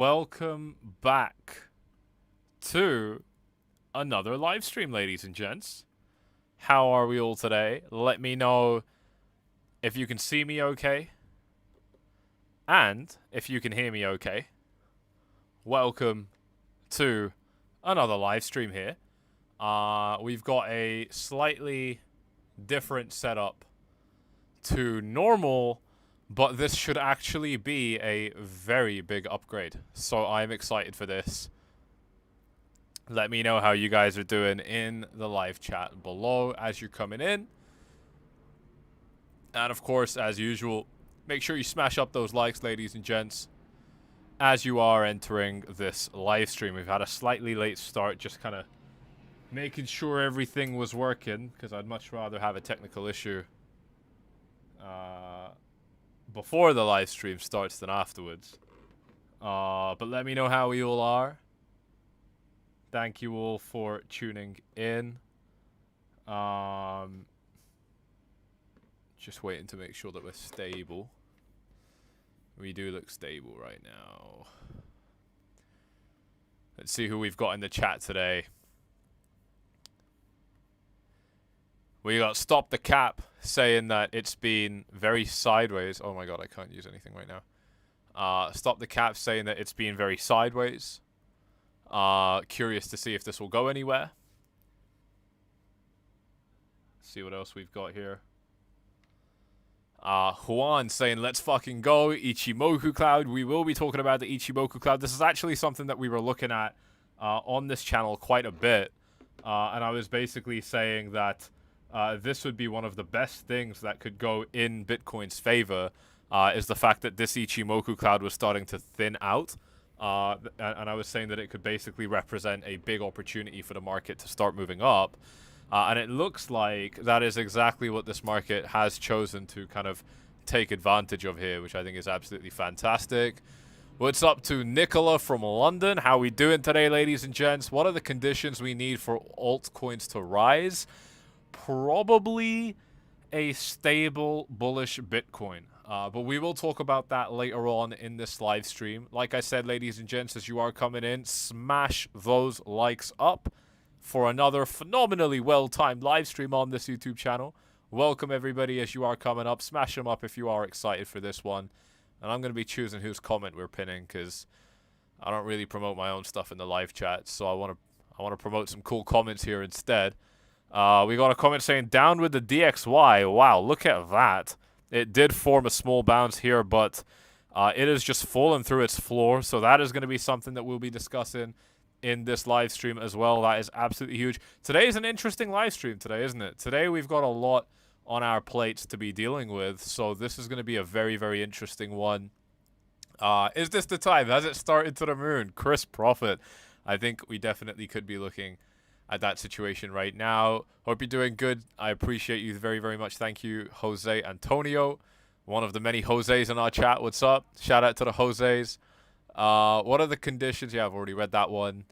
Welcome back to another live stream, ladies and gents. How are we all today? Let me know if you can see me okay and if you can hear me okay. Welcome to another live stream here. We've got a slightly different setup to normal, but this should actually be a very big upgrade. So I'm excited for this. Let me know how you guys are doing in the live chat below as you're coming in. And of course, as usual, make sure you smash up those likes, ladies and gents, as you are entering this live stream. We've had a slightly late start, just kind of making sure everything was working, because I'd much rather have a technical issue before the live stream starts than afterwards. But let me know how you all are. Thank you all for tuning in. Just waiting to make sure that we're stable. We do look stable right now. Let's see who we've got in the chat today. We got Stop the Cap saying that it's been very sideways. Oh my god, I can't use anything right now. Stop the Cap saying that it's been very sideways. Curious to see if this will go anywhere. See what else we've got here. Juan saying, let's fucking go. Ichimoku Cloud. We will be talking about the Ichimoku Cloud. This is actually something that we were looking at on this channel quite a bit. And I was basically saying that this would be one of the best things that could go in Bitcoin's favor, is the fact that this Ichimoku Cloud was starting to thin out. And I was saying that it could basically represent a big opportunity for the market to start moving up. And it looks like that is exactly what this market has chosen to kind of take advantage of here, which I think is absolutely fantastic. What's up to Nicola from London? How we doing today, ladies and gents? What are the conditions we need for altcoins to rise? Probably a stable, bullish Bitcoin. But we will talk about that later on in this live stream. Like I said, ladies and gents, as you are coming in, smash those likes up for another phenomenally well-timed live stream on this YouTube channel. Welcome, everybody, as you are coming up. Smash them up if you are excited for this one. And I'm going to be choosing whose comment we're pinning, because I don't really promote my own stuff in the live chat, so I want to promote some cool comments here instead. We got a comment saying, down with the DXY. Wow, look at that. It did form a small bounce here, but it has just fallen through its floor. So that is going to be something that we'll be discussing in this live stream as well. That is absolutely huge. Today is an interesting live stream today, isn't it? Today we've got a lot on our plates to be dealing with. So this is going to be a very, very interesting one. Is this the time? Has it started to the moon? Chris Profit. I think we definitely could be looking at that situation right now. Hope you're doing good. I appreciate you very, very much. Thank you, Jose Antonio, one of the many Jose's in our chat. What's up? Shout out to the Jose's. What are the conditions? Yeah, I've already read that one.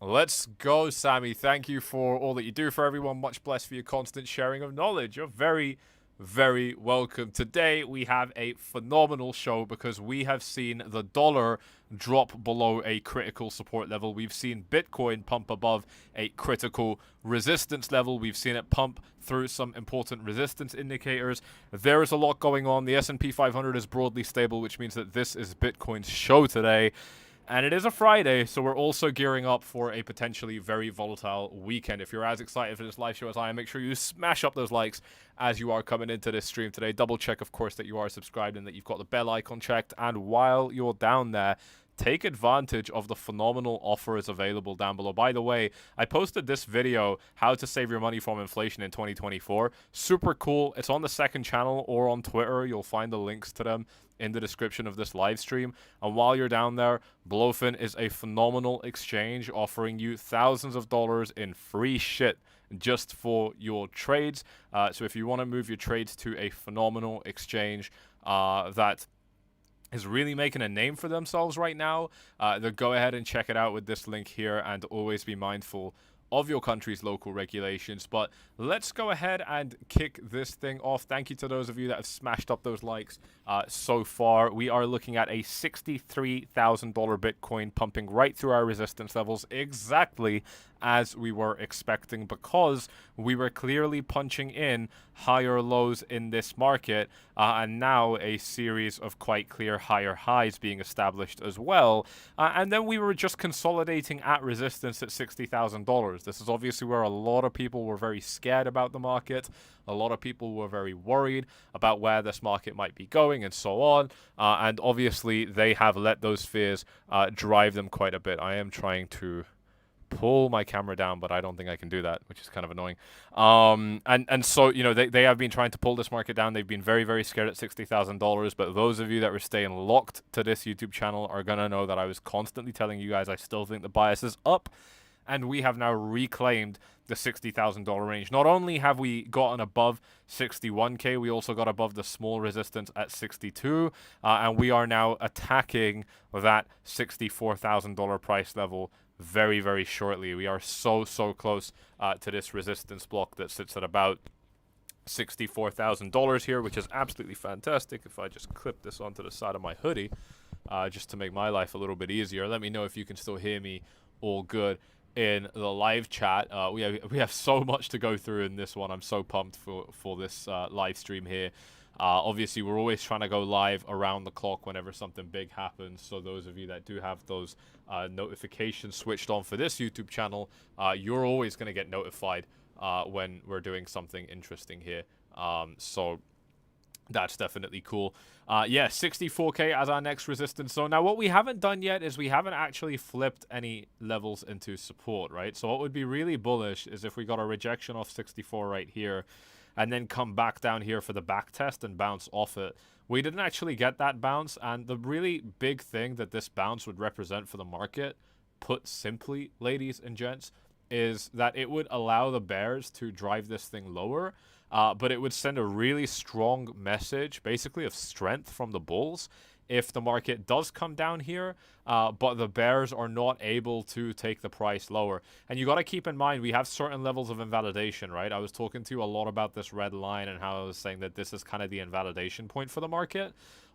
Let's go, Sammy. Thank you for all that you do for everyone. Much blessed for your constant sharing of knowledge. You're very, very welcome. Today we have a phenomenal show because we have seen the dollar drop below a critical support level. We've seen Bitcoin pump above a critical resistance level. We've seen it pump through some important resistance indicators. There is a lot going on. The S&P 500 is broadly stable, which means that this is Bitcoin's show today. And it is a Friday, so we're also gearing up for a potentially very volatile weekend. If you're as excited for this live show as I am, make sure you smash up those likes as you are coming into this stream today. Double check, of course, that you are subscribed and that you've got the bell icon checked. And while you're down there, take advantage of the phenomenal offers available down below. By the way, I posted this video, how to save your money from inflation in 2024. Super cool. It's on the second channel or on Twitter. You'll find the links to them in the description of this live stream. And while you're down there, Blofin is a phenomenal exchange offering you thousands of dollars in free shit just for your trades. So if you want to move your trades to a phenomenal exchange that is really making a name for themselves right now, then go ahead and check it out with this link here, and always be mindful of your country's local regulations. But let's go ahead and kick this thing off. Thank you to those of you that have smashed up those likes so far. We are looking at a $63,000 Bitcoin pumping right through our resistance levels, exactly as we were expecting, because we were clearly punching in higher lows in this market, and now a series of quite clear higher highs being established as well. And then we were just consolidating at resistance at $60,000. This is obviously where a lot of people were very scared about the market. A lot of people were very worried about where this market might be going and so on. And obviously they have let those fears drive them quite a bit. I am trying to pull my camera down, but I don't think I can do that, which is kind of annoying. And so, you know, they have been trying to pull this market down. They've been very, very scared at $60,000. But those of you that were staying locked to this YouTube channel are going to know that I was constantly telling you guys I still think the bias is up. And we have now reclaimed the $60,000 range. Not only have we gotten above 61K, we also got above the small resistance at 62. And we are now attacking that $64,000 price level very, very shortly. We are so close to this resistance block that sits at about $64,000 here, which is absolutely fantastic. If I just clip this onto the side of my hoodie, just to make my life a little bit easier. Let me know if you can still hear me all good in the live chat. We have so much to go through in this one. I'm so pumped for this live stream here. Obviously, we're always trying to go live around the clock whenever something big happens. So those of you that do have those notifications switched on for this YouTube channel, you're always going to get notified when we're doing something interesting here. So that's definitely cool. Yeah, 64K as our next resistance zone. Now, what we haven't done yet is we haven't actually flipped any levels into support, right? So what would be really bullish is if we got a rejection off 64 right here, and then come back down here for the back test and bounce off it. We didn't actually get that bounce, and the really big thing that this bounce would represent for the market, put simply, ladies and gents, is that it would allow the bears to drive this thing lower, but it would send a really strong message, basically of strength from the bulls, if the market does come down here, but the bears are not able to take the price lower. And you got to keep in mind, we have certain levels of invalidation, right? I was talking to you a lot about this red line and how I was saying that this is kind of the invalidation point for the market.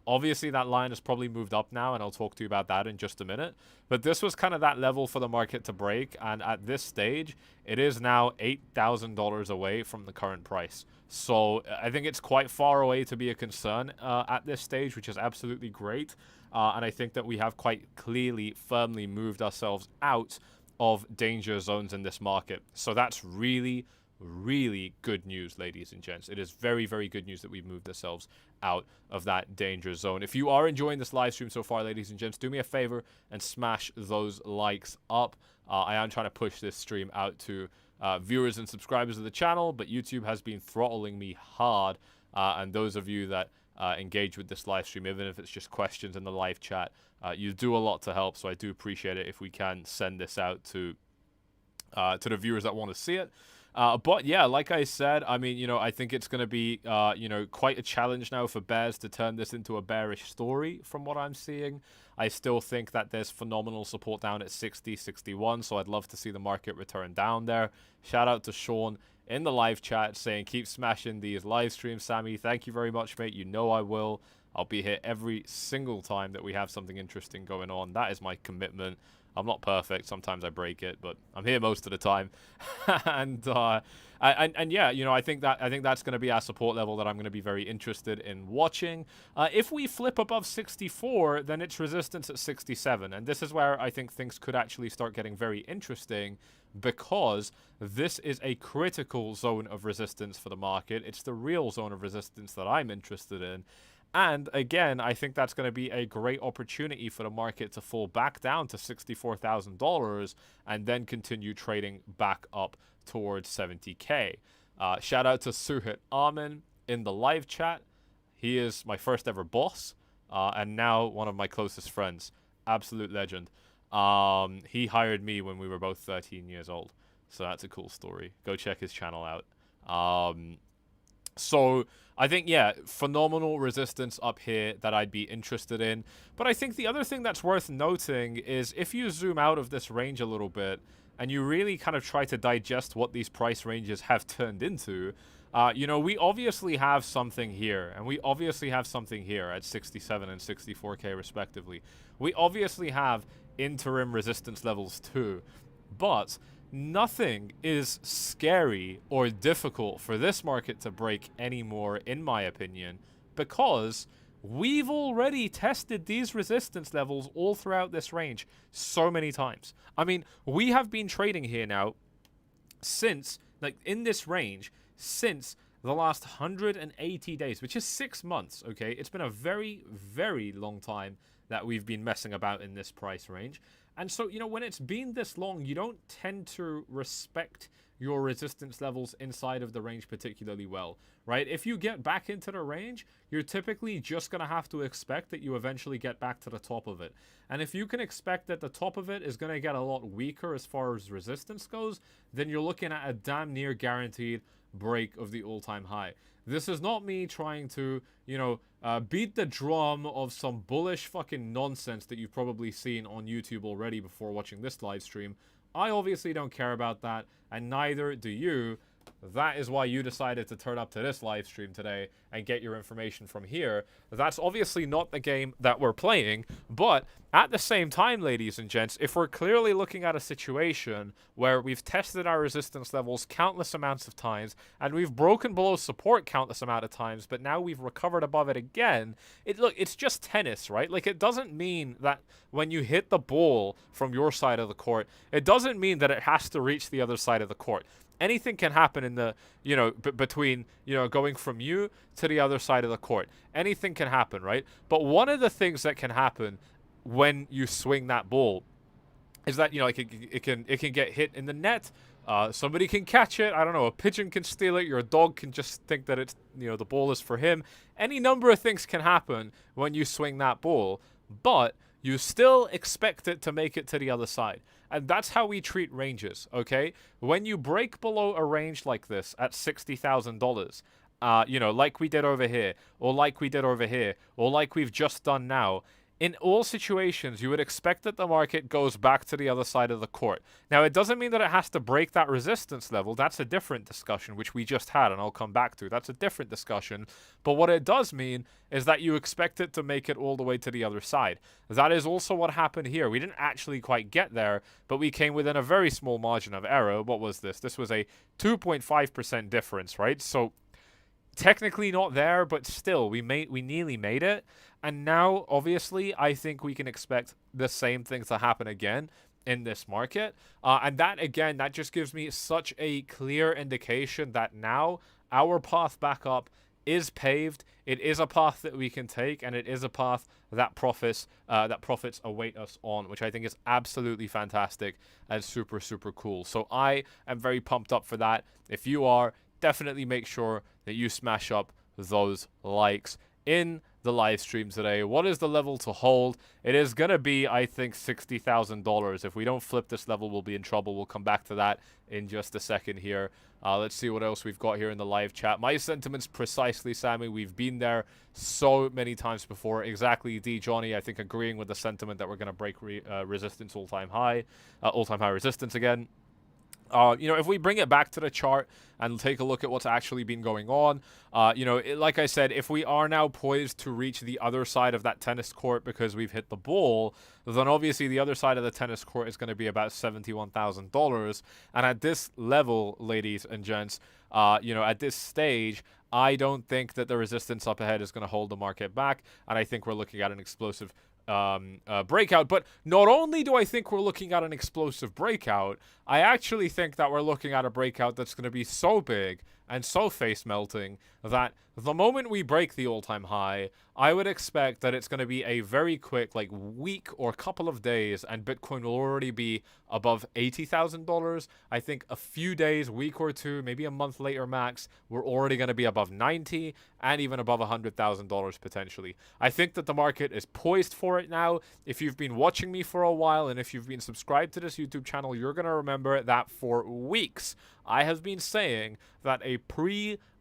Obviously, that line has probably moved up now, and I'll talk to you about that in just a minute. But this was kind of that level for the market to break, and at this stage, it is now $8,000 away from the current price. So I think it's quite far away to be a concern at this stage, which is absolutely great. And I think that we have quite clearly, firmly moved ourselves out of danger zones in this market. So that's really, really good news, ladies and gents. It is very, very good news that we've moved ourselves out of that danger zone. If you are enjoying this live stream so far, ladies and gents, do me a favor and smash those likes up. I am trying to push this stream out to viewers and subscribers of the channel, but YouTube has been throttling me hard. And those of you that engage with this live stream, even if it's just questions in the live chat, you do a lot to help. So I do appreciate it if we can send this out to the viewers that want to see it. But yeah, like I said, I mean, you know, I think it's going to be, you know, quite a challenge now for bears to turn this into a bearish story from what I'm seeing. I still think that there's phenomenal support down at 60, 61, so I'd love to see the market return down there. Shout out to Sean in the live chat saying, keep smashing these live streams, Sammy. Thank you very much, mate. You know I will. I'll be here every single time that we have something interesting going on. That is my commitment. I'm not perfect. Sometimes I break it, but I'm here most of the time. and yeah, you know, I think that's going to be our support level that I'm going to be very interested in watching. If we flip above 64, then it's resistance at 67, and this is where I think things could actually start getting very interesting, because this is a critical zone of resistance for the market. It's the real zone of resistance that I'm interested in. And again, I think that's going to be a great opportunity for the market to fall back down to $64,000 and then continue trading back up towards 70K. Shout out to 𝐄𝐱𝐜𝐡𝐚𝐧𝐠 in the live chat. He is my first ever boss and now one of my closest friends. Absolute legend. He hired me when we were both 13 years old. So that's a cool story. Go check his channel out. So I think, yeah, phenomenal resistance up here that I'd be interested in. But I think the other thing that's worth noting is if you zoom out of this range a little bit and you really kind of try to digest what these price ranges have turned into, you know, we obviously have something here, and we obviously have something here at 67 and 64k respectively. We obviously have interim resistance levels too, but nothing is scary or difficult for this market to break anymore, in my opinion, because we've already tested these resistance levels all throughout this range so many times. I mean, we have been trading here now since, like, in this range, since the last 180 days, which is 6 months, okay? It's been a very, very long time that we've been messing about in this price range. And so, you know, when it's been this long, you don't tend to respect your resistance levels inside of the range particularly well, right? If you get back into the range, you're typically just going to have to expect that you eventually get back to the top of it. And if you can expect that the top of it is going to get a lot weaker as far as resistance goes, then you're looking at a damn near guaranteed break of the all-time high. This is not me trying to, you know, beat the drum of some bullish fucking nonsense that you've probably seen on YouTube already before watching this live stream. I obviously don't care about that, and neither do you. That is why you decided to turn up to this live stream today and get your information from here. That's obviously not the game that we're playing, but at the same time, ladies and gents, if we're clearly looking at a situation where we've tested our resistance levels countless amounts of times and we've broken below support countless amount of times, but now we've recovered above it again, look, it's just tennis, right? Like, it doesn't mean that when you hit the ball from your side of the court, it doesn't mean that it has to reach the other side of the court. Anything can happen in the, you know, between, you know, going from you to the other side of the court. Anything can happen, right? But one of the things that can happen when you swing that ball is that, you know, it can get hit in the net. Somebody can catch it. I don't know. A pigeon can steal it. Your dog can just think that it's, you know, the ball is for him. Any number of things can happen when you swing that ball, but you still expect it to make it to the other side. And that's how we treat ranges, okay? When you break below a range like this at $60,000, you know, like we did over here, or like we did over here, or like we've just done now, in all situations, you would expect that the market goes back to the other side of the court. Now, it doesn't mean that it has to break that resistance level. That's a different discussion, which we just had, and I'll come back to. That's a different discussion. But what it does mean is that you expect it to make it all the way to the other side. That is also what happened here. We didn't actually quite get there, but we came within a very small margin of error. What was this? This was a 2.5% difference, right? So technically not there, but still, we nearly made it. And now, obviously, I think we can expect the same thing to happen again in this market. And that, again, that just gives me such a clear indication that now our path back up is paved. It is a path that we can take, and it is a path that profits await us on, which I think is absolutely fantastic and super, super cool. So I am very pumped up for that. If you are, definitely make sure that you smash up those likes in the live stream today. What is the level to hold? It is going to be, I think, $60,000. If we don't flip this level, we'll be in trouble. We'll come back to that in just a second here. Let's see what else we've got here in the live chat. My sentiments precisely, Sammy. We've been there so many times before. Exactly, D. Johnny, I think, agreeing with the sentiment that we're going to break resistance all-time high resistance again. You know, if we bring it back to the chart and take a look at what's actually been going on, you know, like I said, if we are now poised to reach the other side of that tennis court because we've hit the ball, then obviously the other side of the tennis court is going to be about $71,000. And at this level, ladies and gents, you know, at this stage, I don't think that the resistance up ahead is going to hold the market back. And I think we're looking at an explosive breakout. But not only do I think we're looking at an explosive breakout, I actually think that we're looking at a breakout that's going to be so big and so face melting that the moment we break the all-time high, I would expect that it's going to be a very quick, like, week or couple of days, and Bitcoin will already be above $80,000. I think a few days, week or two, maybe a month later max, we're already going to be above 90 and even above $100,000 potentially. I think that the market is poised for it now. If you've been watching me for a while and if you've been subscribed to this YouTube channel, you're going to remember that for weeks I have been saying that a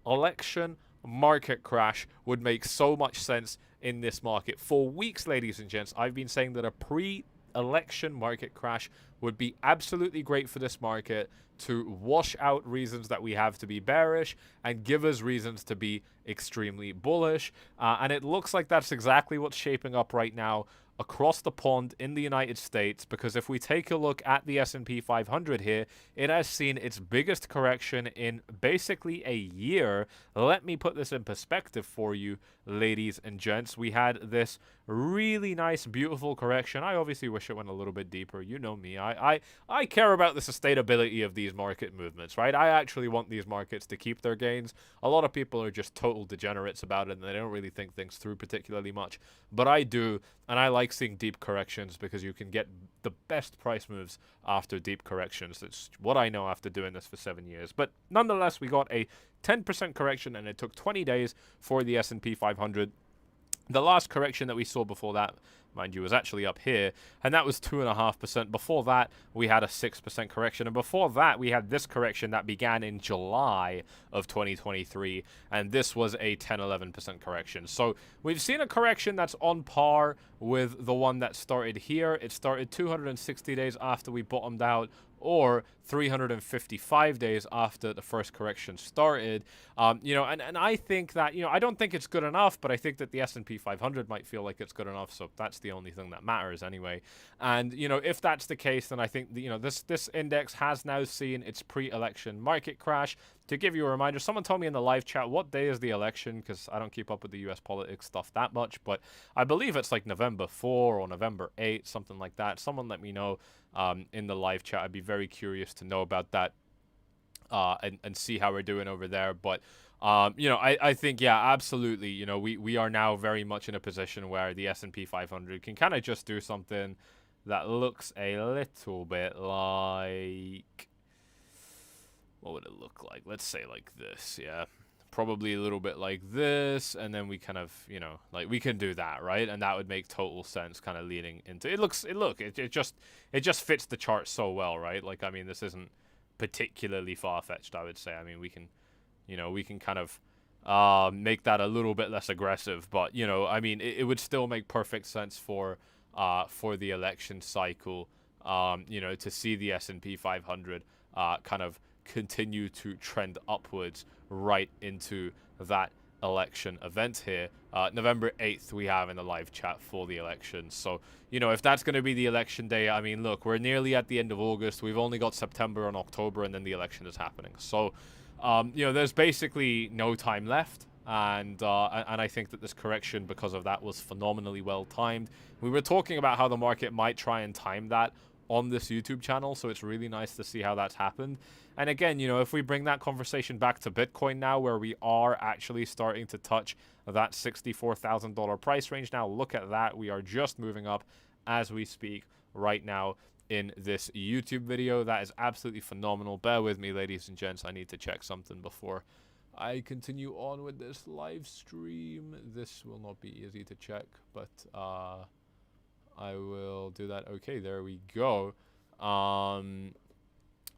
Election market crash would make so much sense in this market. For weeks, ladies and gents, I've been saying that a pre-election market crash would be absolutely great for this market to wash out reasons that we have to be bearish and give us reasons to be extremely bullish. And it looks like that's exactly what's shaping up right now across the pond in the United States, because if we take a look at the S&P 500 here, it has seen its biggest correction in basically a year. Let me put this in perspective for you, ladies and gents. We had this really nice, beautiful correction. I obviously wish it went a little bit deeper. You know me. I care about the sustainability of these market movements, right? I actually want these markets to keep their gains. A lot of people are just total degenerates about it, and they don't really think things through particularly much. But I do, and I like seeing deep corrections because you can get the best price moves after deep corrections. That's what I know after doing this for 7 years. But nonetheless, we got a 10% correction, and it took 20 days for the S&P 500. The last correction that we saw before that, mind you, was actually up here, and that was 2.5%. Before that, we had a 6% correction, and before that, we had this correction that began in July of 2023, and this was a 10-11% correction. So we've seen a correction that's on par with the one that started here. It started 260 days after we bottomed out, or 355 days after the first correction started. You know, and I think that, you know, I don't think it's good enough, but I think that the S&P 500 might feel like it's good enough, so that's the only thing that matters anyway. And, you know, if that's the case, then I think, you know, this index has now seen its pre-election market crash. To give you a reminder, someone told me in the live chat, what day is the election? Because I don't keep up with the US politics stuff that much, but I believe it's like November 4 or November 8, something like that. Someone let me know in the live chat. I'd be very curious to know about that and see how we're doing over there. But, you know, I think, yeah, absolutely, you know, we are now very much in a position where the S&P 500 can kind of just do something that looks a little bit like... What would it look like? Let's say like this, yeah. Probably a little bit like this, and then we kind of, you know, like we can do that, right? And that would make total sense, kind of leading into it just fits the chart so well, right? Like, I mean, this isn't particularly far-fetched, I would say. I mean, we can, you know, we can kind of make that a little bit less aggressive, but, you know, I mean, it would still make perfect sense for the election cycle, you know, to see the S&P 500 kind of continue to trend upwards right into that election event here. November 8th we have in the live chat for the election. So, you know, if that's going to be the election day, I mean, look, we're nearly at the end of August. We've only got September and October, and then the election is happening. So, you know, there's basically no time left. And I think that this correction, because of that, was phenomenally well timed. We were talking about how the market might try and time that on this YouTube channel, so it's really nice to see how that's happened. And again, you know, if we bring that conversation back to Bitcoin now, where we are actually starting to touch that $64,000 price range now, look at that. We are just moving up as we speak right now in this YouTube video. That is absolutely phenomenal. Bear with me, ladies and gents. I need to check something before I continue on with this live stream. This will not be easy to check, but I will do that. Okay, there we go.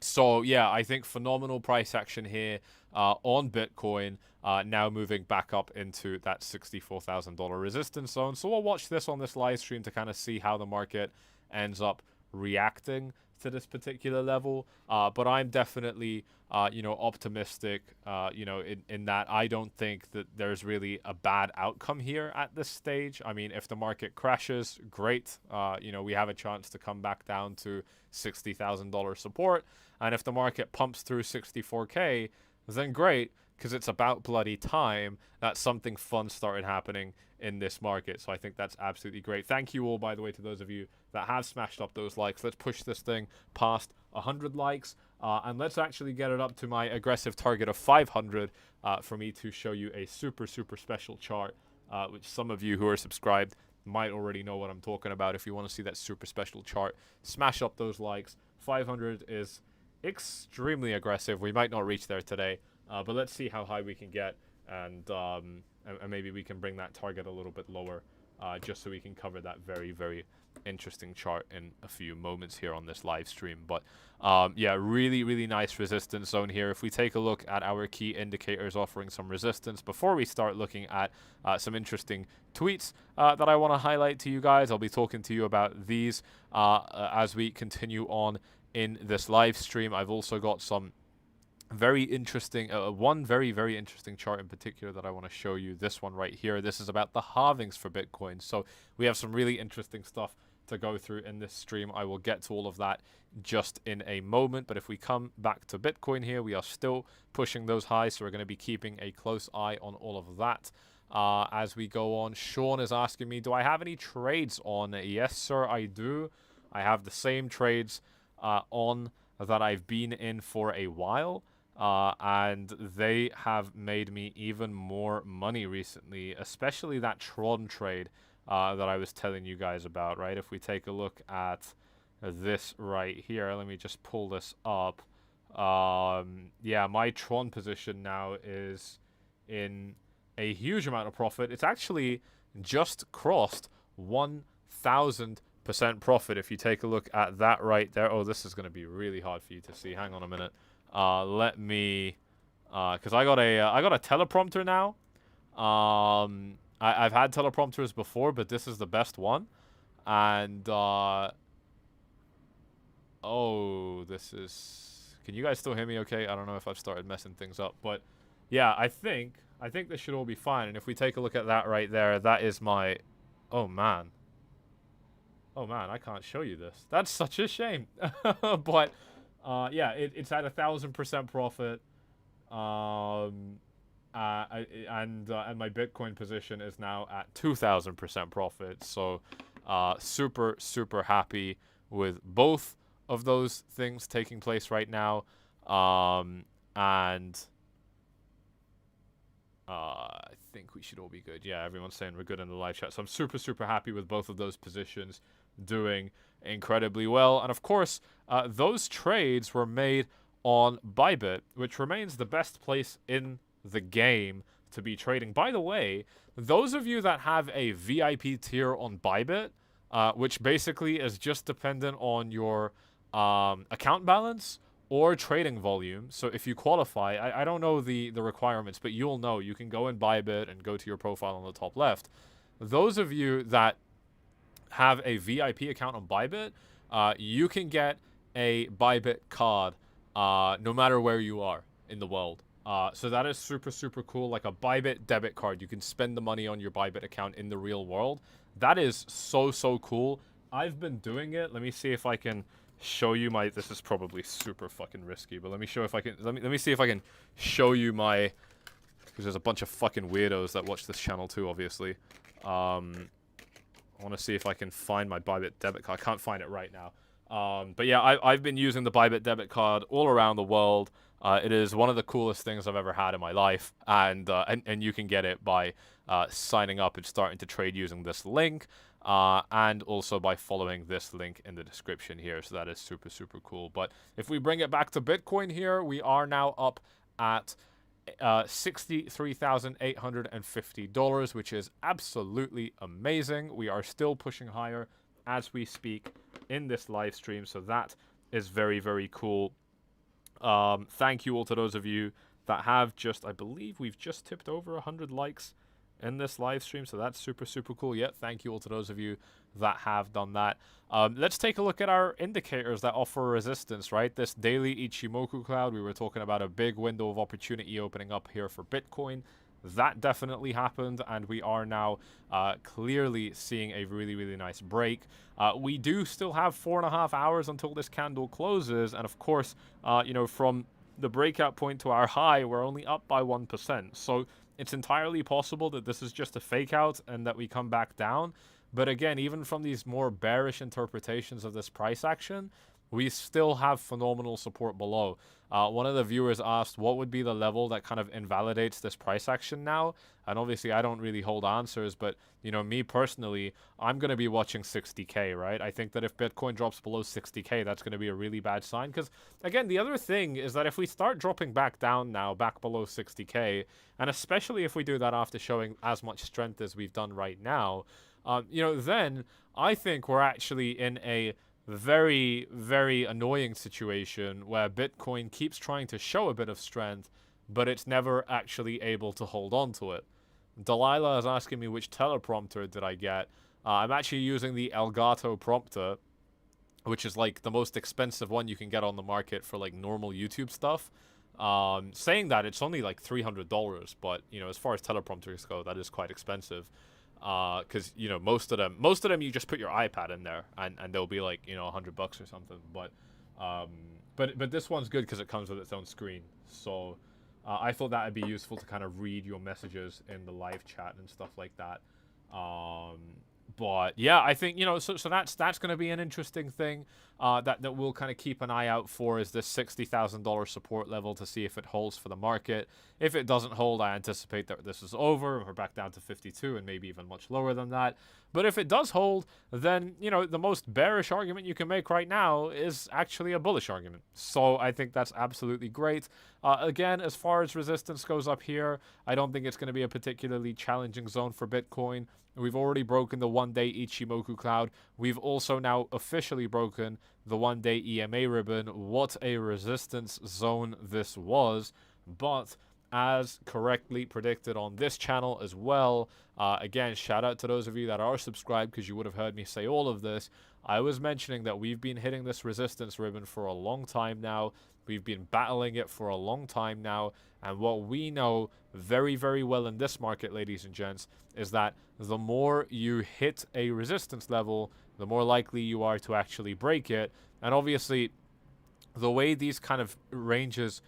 So yeah, I think phenomenal price action here on Bitcoin, now moving back up into that $64,000 resistance zone. So we'll watch this on this live stream to kind of see how the market ends up reacting to this particular level. But I'm definitely, you know, optimistic, you know, in that I don't think that there's really a bad outcome here at this stage. I mean, if the market crashes, great. You know, we have a chance to come back down to $60,000 support. And if the market pumps through 64K, then great, because it's about bloody time that something fun started happening in this market. So I think that's absolutely great. Thank you all, by the way, to those of you that have smashed up those likes. Let's push this thing past 100 likes, and let's actually get it up to my aggressive target of 500 for me to show you a super, super special chart, which some of you who are subscribed might already know what I'm talking about. If you want to see that super special chart, smash up those likes. 500 is extremely aggressive. We might not reach there today, but let's see how high we can get, and maybe we can bring that target a little bit lower, just so we can cover that very, very interesting chart in a few moments here on this live stream. But yeah, really nice resistance zone here. If we take a look at our key indicators offering some resistance before we start looking at some interesting tweets that I want to highlight to you guys, I'll be talking to you about these as we continue on in this live stream. I've also got some very interesting, one very interesting chart in particular that I want to show you. This one right here. This is about the halvings for Bitcoin. So we have some really interesting stuff to go through in this stream. I will get to all of that just in a moment. But if we come back to Bitcoin here, we are still pushing those highs. So we're going to be keeping a close eye on all of that. As we go on, Sean is asking me, do I have any trades on? Yes, sir, I do. I have the same trades on that I've been in for a while. And they have made me even more money recently, especially that Tron trade that I was telling you guys about, right? If we take a look at this right here, let me just pull this up. Yeah, my Tron position now is in a huge amount of profit. It's actually just crossed 1,000% profit. If you take a look at that right there. Oh, this is going to be really hard for you to see. Hang on a minute. Let me, because I got a teleprompter now. I've had teleprompters before, but this is the best one. And oh, this is. Can you guys still hear me? Okay, I don't know if I've started messing things up, but yeah, I think this should all be fine. And if we take a look at that right there, that is my. Oh man. Oh man, I can't show you this. That's such a shame. But. Yeah, it's at 1,000% profit, and my Bitcoin position is now at 2,000% profit. So, super happy with both of those things taking place right now, and I think we should all be good. Yeah, everyone's saying we're good in the live chat. So I'm super happy with both of those positions doing incredibly well. And of course, those trades were made on Bybit, which remains the best place in the game to be trading. By the way, those of you that have a VIP tier on Bybit, which basically is just dependent on your account balance or trading volume. So if you qualify, I don't know the requirements, but you'll know. You can go in Bybit and go to your profile on the top left. Those of you that have a VIP account on Bybit, you can get a Bybit card no matter where you are in the world. So that is super cool, like a Bybit debit card. You can spend the money on your Bybit account in the real world. That is so cool. I've been doing it. Let me see if I can show you my. This is probably super fucking risky, but let me show if I can. Let me see if I can show you my. Because there's a bunch of fucking weirdos that watch this channel too, obviously. I want to see if I can find my Bybit debit card. I can't find it right now. But yeah, I've been using the Bybit debit card all around the world. It is one of the coolest things I've ever had in my life, and you can get it by signing up and starting to trade using this link, and also by following this link in the description here. So that is super cool. But if we bring it back to Bitcoin here, we are now up at $63,850, which is absolutely amazing. We are still pushing higher as we speak in this live stream, so that is very cool. Thank you all to those of you that have just, I believe we've just tipped over 100 likes in this live stream, so that's super cool. Yeah, thank you all to those of you that have done that. Let's take a look at our indicators that offer resistance, right? This daily Ichimoku cloud, we were talking about a big window of opportunity opening up here for Bitcoin. That definitely happened, and we are now clearly seeing a really nice break. We do still have 4.5 hours until this candle closes, and of course, you know, from the breakout point to our high, we're only up by 1%. So it's entirely possible that this is just a fake out and that we come back down. But again, even from these more bearish interpretations of this price action, we still have phenomenal support below. One of the viewers asked, what would be the level that kind of invalidates this price action now? And obviously, I don't really hold answers, but, you know, me personally, I'm going to be watching 60K, right? I think that if Bitcoin drops below 60K, that's going to be a really bad sign. Because, again, the other thing is that if we start dropping back down now, back below 60K, and especially if we do that after showing as much strength as we've done right now, then I think we're actually in a very, very annoying situation where Bitcoin keeps trying to show a bit of strength, but it's never actually able to hold on to it. Delilah is asking me which teleprompter did I get. I'm actually using the Elgato prompter, which is like the most expensive one you can get on the market for like normal YouTube stuff. Saying that, it's only like $300, but as far as teleprompters go, that is quite expensive. Because most of them you just put your iPad in there and they'll be like $100 or something. But this one's good because it comes with its own screen. So I thought that would be useful to kind of read your messages in the live chat and stuff like that. But yeah, I think so that's going to be an interesting thing that we'll kind of keep an eye out for, is this $60,000 support level, to see if it holds for the market. If it doesn't hold, I anticipate that this is over and we're back down to 52 and maybe even much lower than that. But if it does hold, then the most bearish argument you can make right now is actually a bullish argument. So I think that's absolutely great. Again, as far as resistance goes up here, I don't think it's going to be a particularly challenging zone for Bitcoin. We've already broken the one-day Ichimoku cloud. We've also now officially broken the one-day EMA ribbon. What a resistance zone this was. But as correctly predicted on this channel as well, again, shout out to those of you that are subscribed, because you would have heard me say all of this. I was mentioning that we've been hitting this resistance ribbon for a long time now. We've been battling it for a long time now. And what we know very, very well in this market, ladies and gents, is that the more you hit a resistance level, the more likely you are to actually break it. And obviously, the way these kind of ranges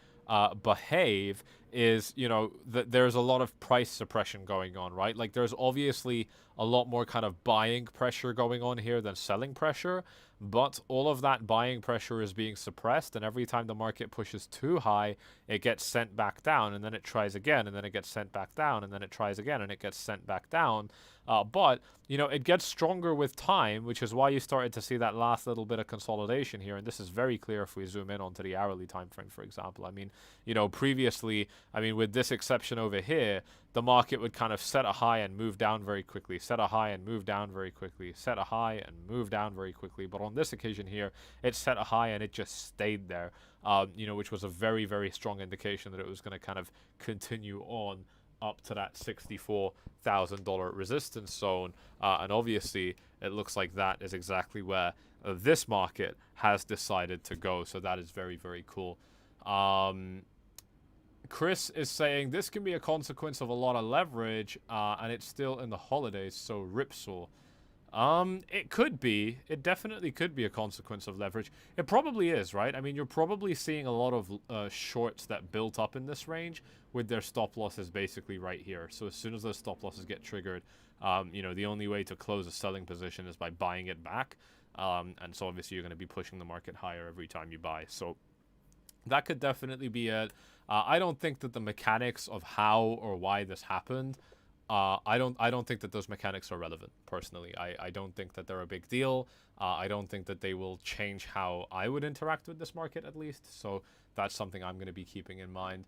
behave is, that there's a lot of price suppression going on, right? Like, there's obviously a lot more kind of buying pressure going on here than selling pressure, but all of that buying pressure is being suppressed, and every time the market pushes too high, it gets sent back down, and then it tries again, and then it gets sent back down, and then it tries again, and it gets sent back down. But it gets stronger with time, which is why you started to see that last little bit of consolidation here. And this is very clear if we zoom in onto the hourly time frame, for example. I mean, previously, with this exception over here, the market would kind of set a high and move down very quickly, set a high and move down very quickly, set a high and move down very quickly. But on this occasion here, it set a high and it just stayed there, which was a very, very strong indication that it was going to kind of continue on up to that $64,000 resistance zone. And obviously, it looks like that is exactly where this market has decided to go. So that is very, very cool. Chris is saying this can be a consequence of a lot of leverage, and it's still in the holidays, so ripsaw. It could be. It definitely could be a consequence of leverage. It probably is, right? I mean, you're probably seeing a lot of shorts that built up in this range with their stop losses basically right here. So as soon as those stop losses get triggered, the only way to close a selling position is by buying it back. And so obviously you're going to be pushing the market higher every time you buy. So that could definitely be it. I don't think that the mechanics of how or why this happened, I don't think that those mechanics are relevant, personally. I don't think that they're a big deal. I don't think that they will change how I would interact with this market, at least. So that's something I'm going to be keeping in mind.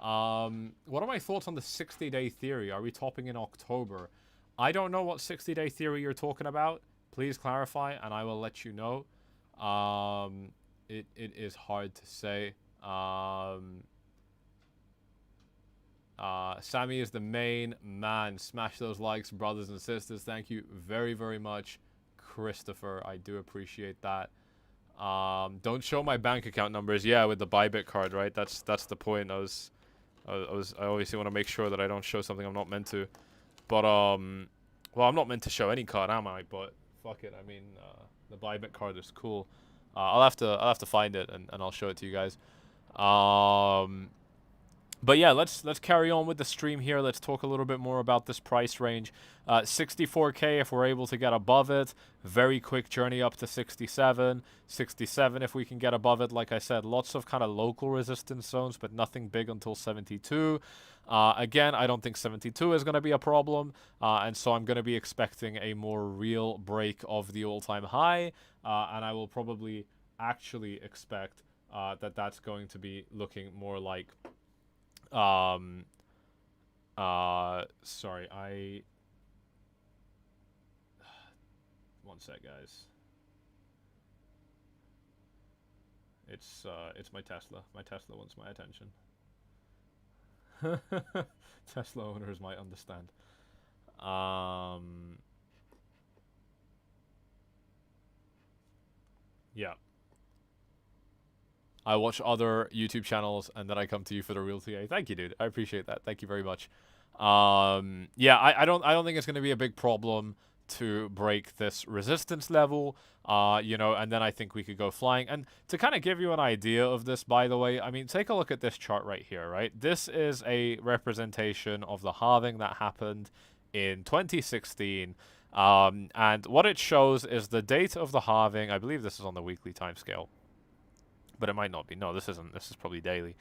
What are my thoughts on the 60-day theory? Are we topping in October? I don't know what 60-day theory you're talking about. Please clarify, and I will let you know. It is hard to say. Sammy is the main man. Smash those likes, brothers and sisters. Thank you very, very much, Christopher. I do appreciate that. Don't show my bank account numbers. Yeah, with the Bybit card, right? That's the point. I obviously want to make sure that I don't show something I'm not meant to. But well, I'm not meant to show any card, am I? But fuck it. I mean, the Bybit card is cool. I'll have to find it and I'll show it to you guys. But yeah, let's carry on with the stream here. Let's talk a little bit more about this price range. 64K if we're able to get above it. Very quick journey up to 67. 67 if we can get above it. Like I said, lots of kind of local resistance zones, but nothing big until 72. Again, I don't think 72 is going to be a problem. And so I'm going to be expecting a more real break of the all-time high. And I will probably actually expect that that's going to be looking more like... sorry, One sec, guys. It's my Tesla. My Tesla wants my attention. Tesla owners might understand. Yeah. I watch other YouTube channels and then I come to you for the real TA. Thank you, dude. I appreciate that. Thank you very much. Yeah, I don't think it's going to be a big problem to break this resistance level, you know, and then I think we could go flying. And to kind of give you an idea of this, by the way, I mean, take a look at this chart right here, right? This is a representation of the halving that happened in 2016. And what it shows is the date of the halving. I believe this is on the weekly timescale, but it might not be. No, this isn't. This is probably daily.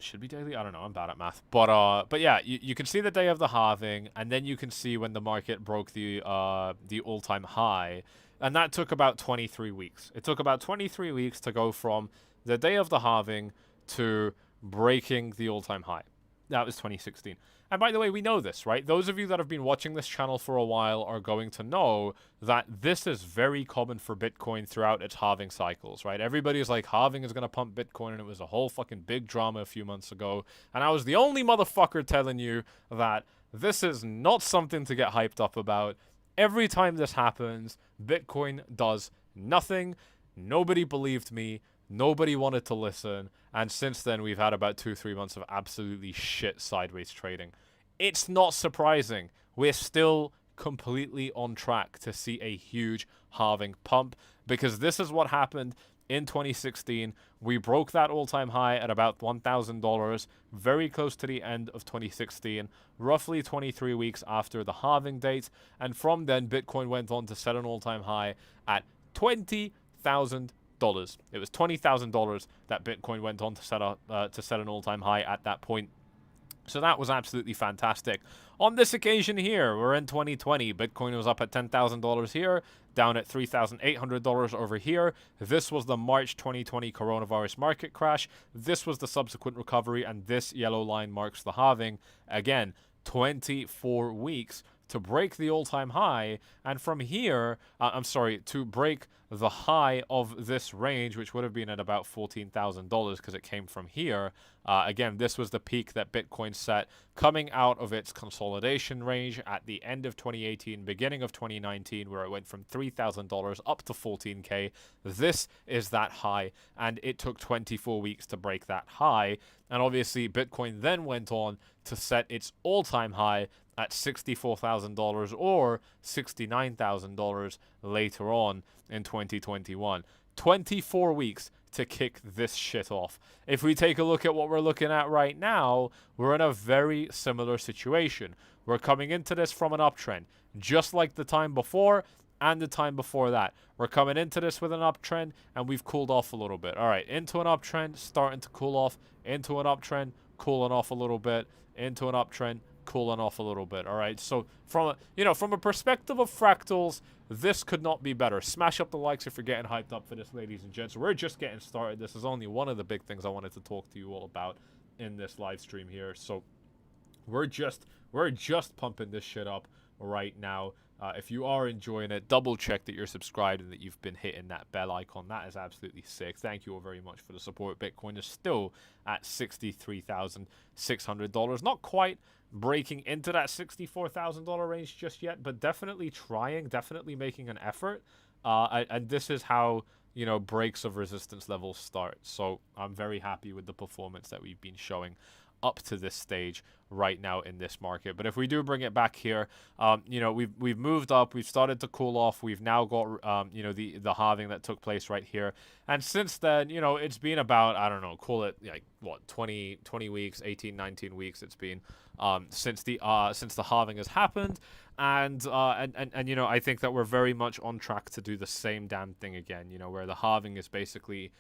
Should be daily. I don't know. I'm bad at math. But yeah, you can see the day of the halving, and then you can see when the market broke the all-time high, and that took about 23 weeks. It took about 23 weeks to go from the day of the halving to breaking the all-time high. That was 2016. And by the way, we know this, right? Those of you that have been watching this channel for a while are going to know that this is very common for Bitcoin throughout its halving cycles, right? Everybody's like, halving is going to pump Bitcoin, and it was a whole fucking big drama a few months ago. And I was the only motherfucker telling you that this is not something to get hyped up about. Every time this happens, Bitcoin does nothing. Nobody believed me. Nobody wanted to listen, and since then we've had about 2-3 months of absolutely shit sideways trading. It's not surprising. We're still completely on track to see a huge halving pump, because this is what happened in 2016. We broke that all-time high at about $1,000, very close to the end of 2016, roughly 23 weeks after the halving date, and from then Bitcoin went on to set an all-time high at $20,000. It was $20,000 that Bitcoin went on to set an all-time high at that point. So that was absolutely fantastic. On this occasion here, we're in 2020. Bitcoin was up at $10,000 here, down at $3,800 over here. This was the March 2020 coronavirus market crash. This was the subsequent recovery, and this yellow line marks the halving. Again, 24 weeks to break the all-time high, and from here, to break the high of this range, which would have been at about $14,000 because it came from here. Again, this was the peak that Bitcoin set coming out of its consolidation range at the end of 2018, beginning of 2019, where it went from $3,000 up to 14K. This is that high, and it took 24 weeks to break that high. And obviously, Bitcoin then went on to set its all-time high at $64,000 or $69,000 later on in 2021. 24 weeks to kick this shit off. If we take a look at what we're looking at right now, we're in a very similar situation. We're coming into this from an uptrend, just like the time before and the time before that. We're coming into this with an uptrend, and we've cooled off a little bit. All right, into an uptrend, starting to cool off, into an uptrend, cooling off a little bit, into an uptrend, cooling off a little bit. All right, so from a perspective of fractals, this could not be better. Smash up the likes if you're getting hyped up for this, ladies and gents. We're just getting started. This is only one of the big things I wanted to talk to you all about in this live stream here. So we're just pumping this shit up right now. If you are enjoying it, double check that you're subscribed and that you've been hitting that bell icon. That is absolutely sick. Thank you all very much for the support. Bitcoin is still at $63,600. Not quite breaking into that $64,000 range just yet, but definitely trying, definitely making an effort. And this is how, you know, breaks of resistance levels start. So I'm very happy with the performance that we've been showing up to this stage right now in this market. But if we do bring it back here, you know, we've moved up, we've started to cool off, we've now got you know, the halving that took place right here, and since then, you know, it's been about, I don't know, call it like what, 20 weeks, 18, 19 weeks it's been since the halving has happened. And you know, I think that we're very much on track to do the same damn thing again, you know, where the halving is basically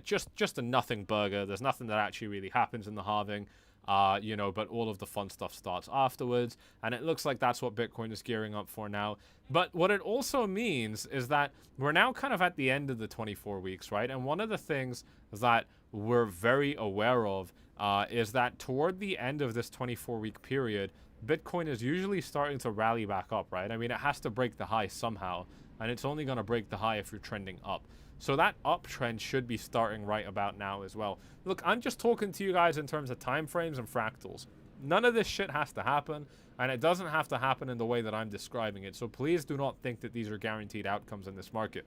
just a nothing burger. There's nothing that actually really happens in the halving, you know, but all of the fun stuff starts afterwards, and it looks like that's what Bitcoin is gearing up for now. But what it also means is that we're now kind of at the end of the 24 weeks, right? And one of the things that we're very aware of is that toward the end of this 24-week period, Bitcoin is usually starting to rally back up, right? I mean, it has to break the high somehow, and it's only going to break the high if you're trending up. So that uptrend should be starting right about now as well. Look, I'm just talking to you guys in terms of time frames and fractals. None of this shit has to happen, and it doesn't have to happen in the way that I'm describing it. So please do not think that these are guaranteed outcomes in this market.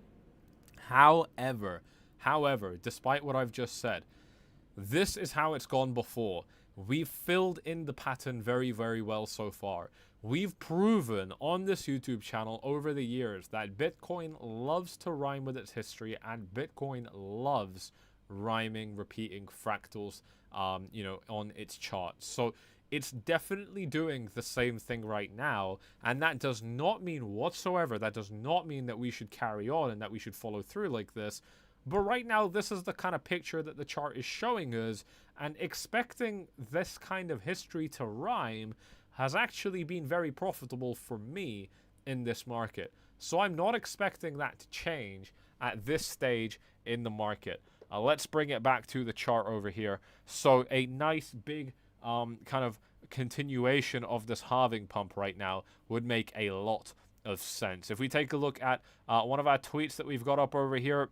However, despite what I've just said, this is how it's gone before. We've filled in the pattern very, very well so far. We've proven on this YouTube channel over the years that Bitcoin loves to rhyme with its history, and Bitcoin loves rhyming, repeating fractals, on its charts. So it's definitely doing the same thing right now, and that does not mean whatsoever, that does not mean that we should carry on and that we should follow through like this. But right now, this is the kind of picture that the chart is showing us, and expecting this kind of history to rhyme has actually been very profitable for me in this market. So I'm not expecting that to change at this stage in the market. Let's bring it back to the chart over here. So a nice big kind of continuation of this halving pump right now would make a lot of sense. If we take a look at one of our tweets that we've got up over here,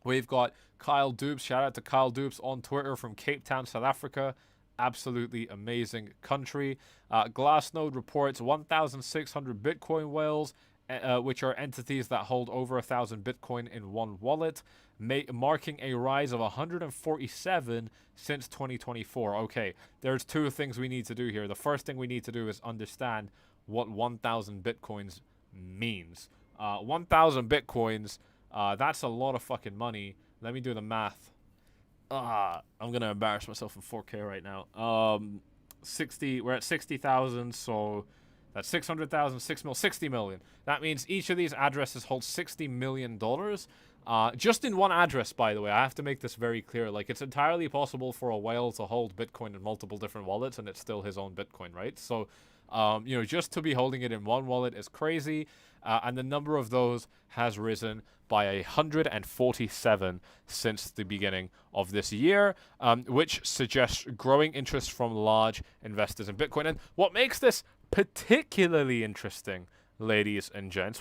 we've got 𝐁𝐥𝐽𝐳. Shout out to 𝐁𝐥𝐽𝐳 on Twitter from Cape Town, South Africa. Absolutely amazing country. Glassnode reports 1,600 Bitcoin whales, which are entities that hold over 1,000 Bitcoin in one wallet, marking a rise of 147 since 2024. Okay, there's two things we need to do here. The first thing we need to do is understand what 1,000 Bitcoins means. 1,000 Bitcoins, that's a lot of fucking money. Let me do the math. I'm gonna embarrass myself in 4K right now. We're at 60,000, so that's 600,000, 60 million. That means each of these addresses holds $60 million. Just in one address, by the way. I have to make this very clear. Like, it's entirely possible for a whale to hold Bitcoin in multiple different wallets, and it's still his own Bitcoin, right? So, just to be holding it in one wallet is crazy. And the number of those has risen by 147 since the beginning of this year, which suggests growing interest from large investors in Bitcoin. And what makes this particularly interesting, ladies and gents,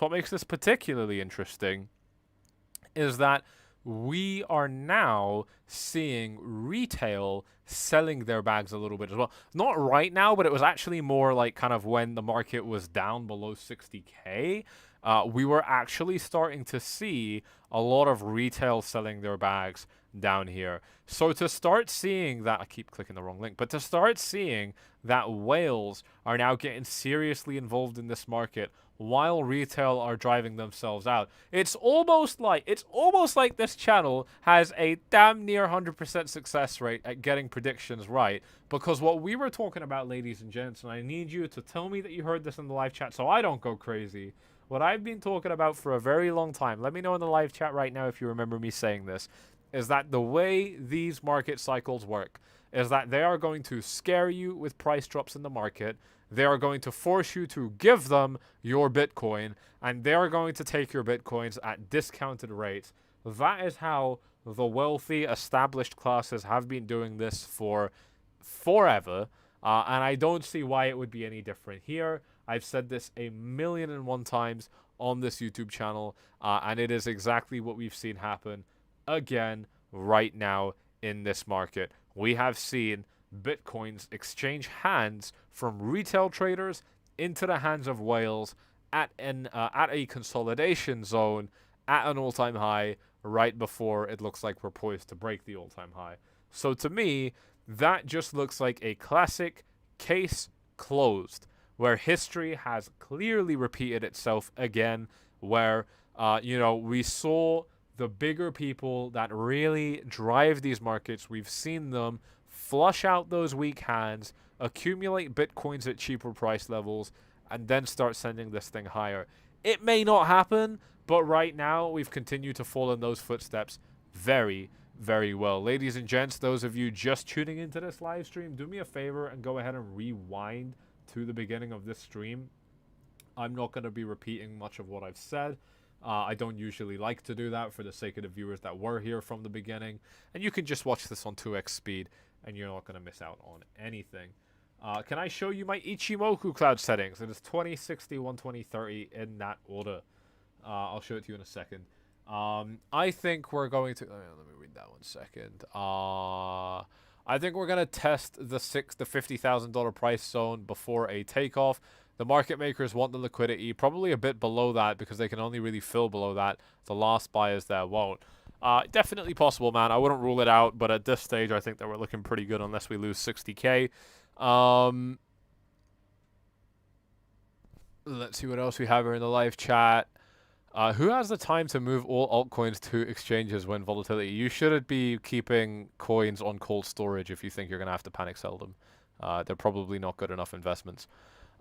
is that we are now seeing retail selling their bags a little bit as well. Not right now, but it was actually more like kind of when the market was down below 60K. We were actually starting to see a lot of retail selling their bags down here. So to start seeing that, I keep clicking the wrong link, but to start seeing that whales are now getting seriously involved in this market while retail are driving themselves out, it's almost like this channel has a damn near 100% success rate at getting predictions right. Because what we were talking about, ladies and gents, and I need you to tell me that you heard this in the live chat so I don't go crazy. What I've been talking about for a very long time, let me know in the live chat right now if you remember me saying this, is that the way these market cycles work is that they are going to scare you with price drops in the market. They are going to force you to give them your Bitcoin, and they are going to take your Bitcoins at discounted rates. That is how the wealthy, established classes have been doing this for forever, and I don't see why it would be any different here. I've said this 1,000,001 times on this YouTube channel, and it is exactly what we've seen happen again right now in this market. We have seen Bitcoins exchange hands from retail traders into the hands of whales at a consolidation zone at an all-time high right before it looks like we're poised to break the all-time high. So to me, that just looks like a classic case closed, where history has clearly repeated itself again, where we saw the bigger people that really drive these markets, we've seen them flush out those weak hands, accumulate Bitcoins at cheaper price levels, and then start sending this thing higher. It may not happen, but right now we've continued to fall in those footsteps very, very well. Ladies and gents, those of you just tuning into this live stream, do me a favor and go ahead and rewind to the beginning of this stream. I'm not going to be repeating much of what I've said. I don't usually like to do that for the sake of the viewers that were here from the beginning. And you can just watch this on 2x speed and you're not going to miss out on anything. Can I show you my Ichimoku cloud settings? It is 20, 60, 120, 30 in that order. I'll show it to you in a second. I think we're going to... let me read that 1 second. I think we're going to test the $50,000 price zone before a takeoff. The market makers want the liquidity, probably a bit below that because they can only really fill below that. The last buyers there won't. Definitely possible, man. I wouldn't rule it out, but at this stage, I think that we're looking pretty good unless we lose 60K. Let's see what else we have here in the live chat. Who has the time to move all altcoins to exchanges when volatility? You shouldn't be keeping coins on cold storage if you think you're going to have to panic sell them. They're probably not good enough investments.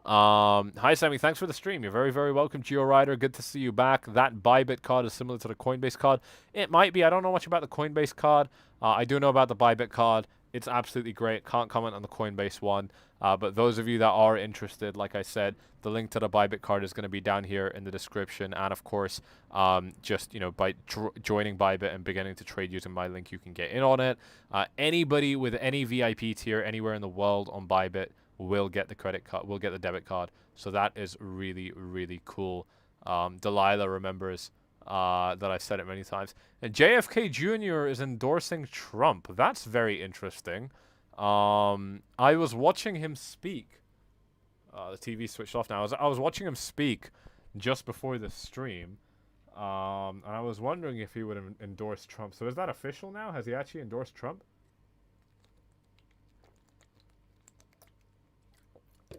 Hi, Sammy. Thanks for the stream. You're very, very welcome, GeoRider. Good to see you back. That Bybit card is similar to the Coinbase card. It might be. I don't know much about the Coinbase card. I do know about the Bybit card. It's absolutely great. Can't comment on the Coinbase one. But those of you that are interested, like I said, the link to the Bybit card is going to be down here in the description. And of course, just, you know, by joining Bybit and beginning to trade using my link, you can get in on it. Anybody with any VIP tier anywhere in the world on Bybit will get the credit card, will get the debit card. So that is really, really cool. Delilah remembers that I've said it many times. And JFK Jr. is endorsing Trump. That's very interesting. I was watching him speak. The TV switched off now. I was watching him speak just before the stream. And I was wondering if he would endorse Trump. So is that official now? Has he actually endorsed Trump?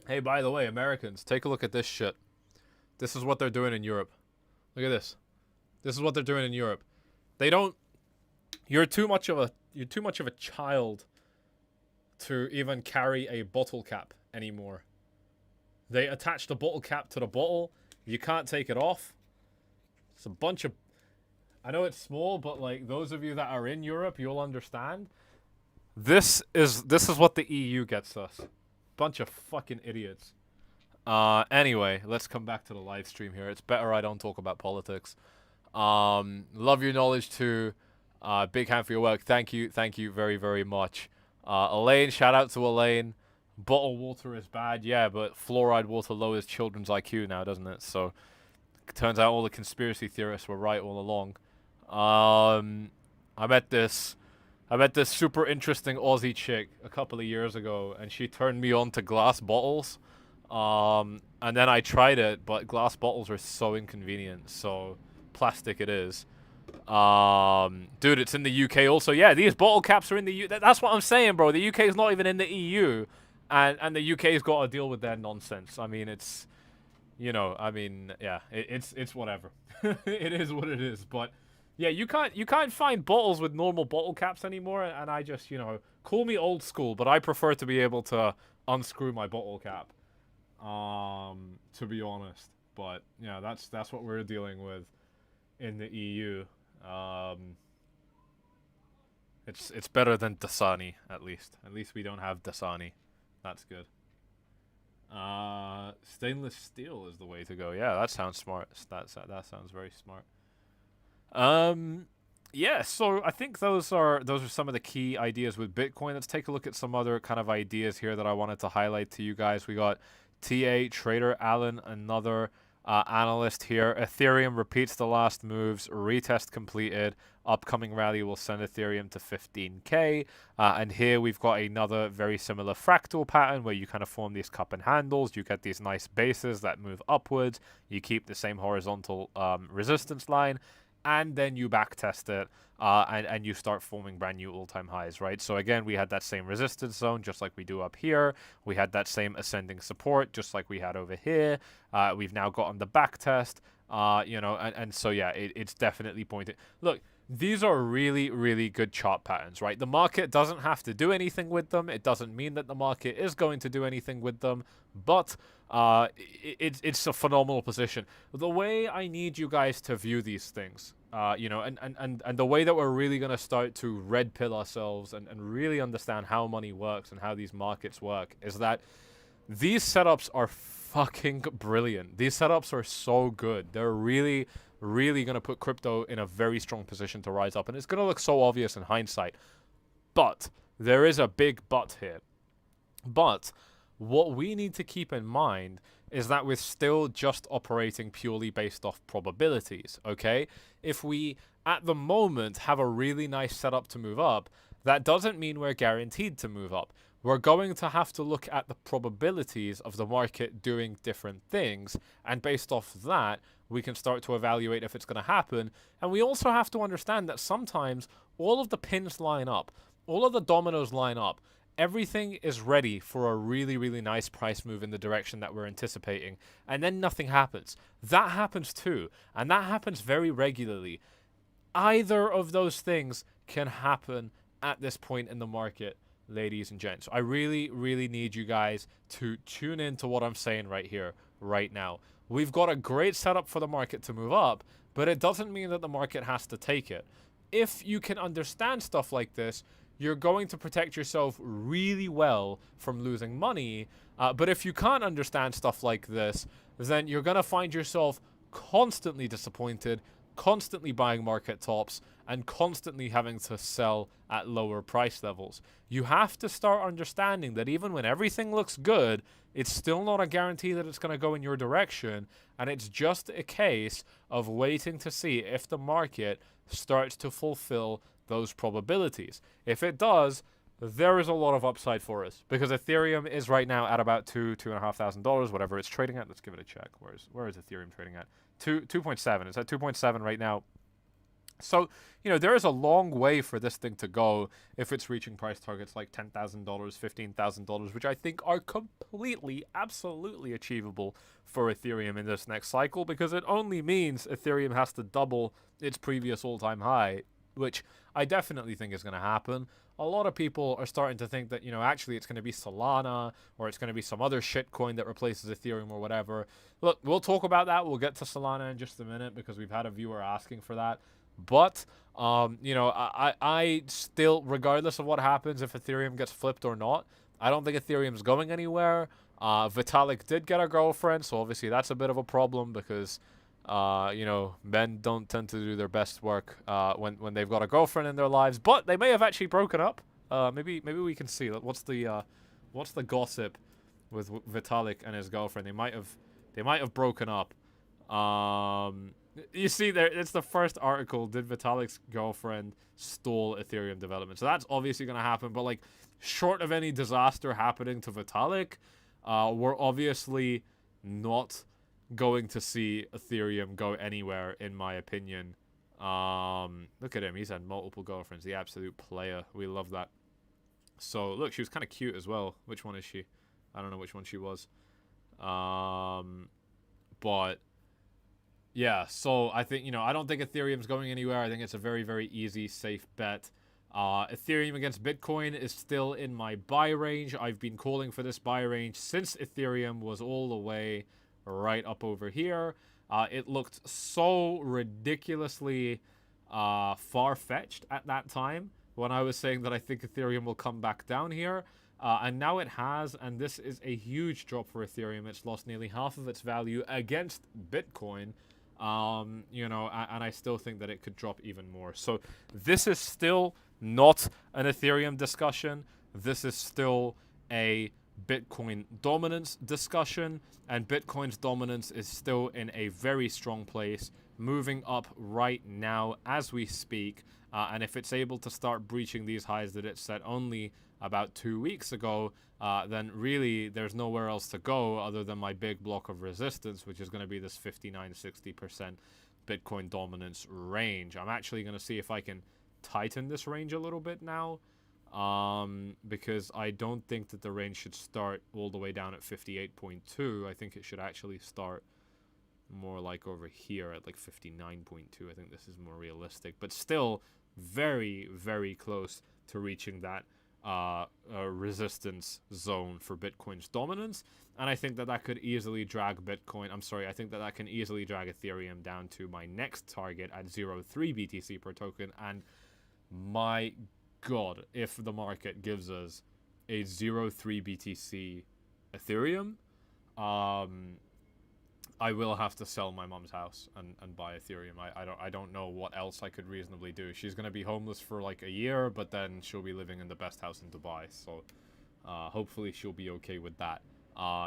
Hey, by the way, Americans, take a look at this shit. This is what they're doing in Europe. Look at this. This is what they're doing in Europe. They don't... You're too much of a child to even carry a bottle cap anymore. They attach the bottle cap to the bottle. You can't take it off. It's a bunch of... I know it's small, but like those of you that are in Europe, you'll understand. This is what the EU gets us. Bunch of fucking idiots. Anyway, let's come back to the live stream here. It's better I don't talk about politics. Love your knowledge too. Big hand for your work. Thank you very, very much. Elaine, shout out to Elaine. Bottled water is bad, yeah, but fluoride water lowers children's IQ now, doesn't it? So, it turns out all the conspiracy theorists were right all along. I met this super interesting Aussie chick a couple of years ago, and she turned me on to glass bottles. And then I tried it, but glass bottles are so inconvenient, so plastic it is. Dude, it's in the UK also. Yeah, these bottle caps are in the EU. That's what I'm saying, bro. The UK is not even in the EU, and the UK's got to deal with their nonsense. I mean, it's, you know, I mean, yeah, it's whatever. It is what it is, but... Yeah, you can't find bottles with normal bottle caps anymore, and I just, you know, call me old school, but I prefer to be able to unscrew my bottle cap, to be honest. But yeah, that's what we're dealing with in the EU. It's better than Dasani, at least. At least we don't have Dasani. That's good. Stainless steel is the way to go. Yeah, that sounds smart. That sounds very smart. Yeah, so I think those are some of the key ideas with Bitcoin. Let's take a look at some other kind of ideas here that I wanted to highlight to you guys. We got TA Trader Allen, another analyst here. Ethereum repeats the last moves, retest completed. Upcoming rally will send Ethereum to 15K. And here we've got another very similar fractal pattern where you kind of form these cup and handles. You get these nice bases that move upwards. You keep the same horizontal resistance line. And then you backtest it, and you start forming brand new all-time highs, right? So again, we had that same resistance zone, just like we do up here. We had that same ascending support, just like we had over here. We've now gotten the backtest, you know, and so yeah, it's definitely pointed. Look, these are really, really good chart patterns, right? The market doesn't have to do anything with them. It doesn't mean that the market is going to do anything with them, but it's a phenomenal position. The way I need you guys to view these things, you know, and the way that we're really going to start to red pill ourselves and really understand how money works and how these markets work is that these setups are fucking brilliant. These setups are so good. They're really, really going to put crypto in a very strong position to rise up. And it's going to look so obvious in hindsight. But there is a big but here. But what we need to keep in mind is that we're still just operating purely based off probabilities, okay? If we, at the moment, have a really nice setup to move up, that doesn't mean we're guaranteed to move up. We're going to have to look at the probabilities of the market doing different things, and based off that, we can start to evaluate if it's going to happen. And we also have to understand that sometimes all of the pins line up, all of the dominoes line up, everything is ready for a really, really nice price move in the direction that we're anticipating, and then nothing happens. That happens too, and that happens very regularly. Either of those things can happen at this point in the market, ladies and gents. I really, really need you guys to tune in to what I'm saying right here, right now. We've got a great setup for the market to move up, but it doesn't mean that the market has to take it. If you can understand stuff like this, you're going to protect yourself really well from losing money. But if you can't understand stuff like this, then you're going to find yourself constantly disappointed, constantly buying market tops, and constantly having to sell at lower price levels. You have to start understanding that even when everything looks good, it's still not a guarantee that it's going to go in your direction, and it's just a case of waiting to see if the market starts to fulfill those probabilities. If it does, there is a lot of upside for us, because Ethereum is right now at about $2,500, whatever it's trading at. Let's give it a check. Where is Ethereum trading at? 2.7. It's at 2.7 right now. So, you know, there is a long way for this thing to go if it's reaching price targets like $10,000, $15,000, which I think are completely, absolutely achievable for Ethereum in this next cycle, because it only means Ethereum has to double its previous all-time high, which I definitely think is going to happen. A lot of people are starting to think that, you know, actually it's going to be Solana, or it's going to be some other shitcoin that replaces Ethereum or whatever. Look, we'll talk about that. We'll get to Solana in just a minute, because we've had a viewer asking for that. But, you know, I still, regardless of what happens, if Ethereum gets flipped or not, I don't think Ethereum's going anywhere. Vitalik did get a girlfriend, so obviously that's a bit of a problem, because you know, men don't tend to do their best work when they've got a girlfriend in their lives. But they may have actually broken up. Maybe we can see what's the gossip with Vitalik and his girlfriend. They might have broken up. You see there, it's the first article. Did Vitalik's girlfriend stall Ethereum development? So that's obviously going to happen. But like, short of any disaster happening to Vitalik, we're obviously not going to see Ethereum go anywhere, in my opinion. Look at him. He's had multiple girlfriends. The absolute player. We love that. So, look, she was kind of cute as well. Which one is she? I don't know which one she was. But, yeah. So, I think, you know, I don't think Ethereum's going anywhere. I think it's a very, very easy, safe bet. Ethereum against Bitcoin is still in my buy range. I've been calling for this buy range since Ethereum was all the way right up over here. It looked so ridiculously far-fetched at that time when I was saying that I think Ethereum will come back down here. And now it has, and this is a huge drop for Ethereum. It's lost nearly half of its value against Bitcoin. You know, and I still think that it could drop even more. So this is still not an Ethereum discussion. This is still a Bitcoin dominance discussion, and Bitcoin's dominance is still in a very strong place, moving up right now as we speak. And if it's able to start breaching these highs that it set only about 2 weeks ago, then really there's nowhere else to go other than my big block of resistance, which is going to be this 59-60% Bitcoin dominance range. I'm actually going to see if I can tighten this range a little bit now, because I don't think that the range should start all the way down at 58.2. I think it should actually start more like over here at like 59.2. I think this is more realistic, but still very, very close to reaching that resistance zone for Bitcoin's dominance. And I think that that could easily drag Bitcoin. I'm sorry, I think that that can easily drag Ethereum down to my next target at 0.3 BTC per token. And my God, if the market gives us a 0.3 BTC Ethereum, I will have to sell my mom's house and buy Ethereum. I don't know what else I could reasonably do. She's gonna be homeless for like a year, but then she'll be living in the best house in Dubai. So Hopefully she'll be okay with that.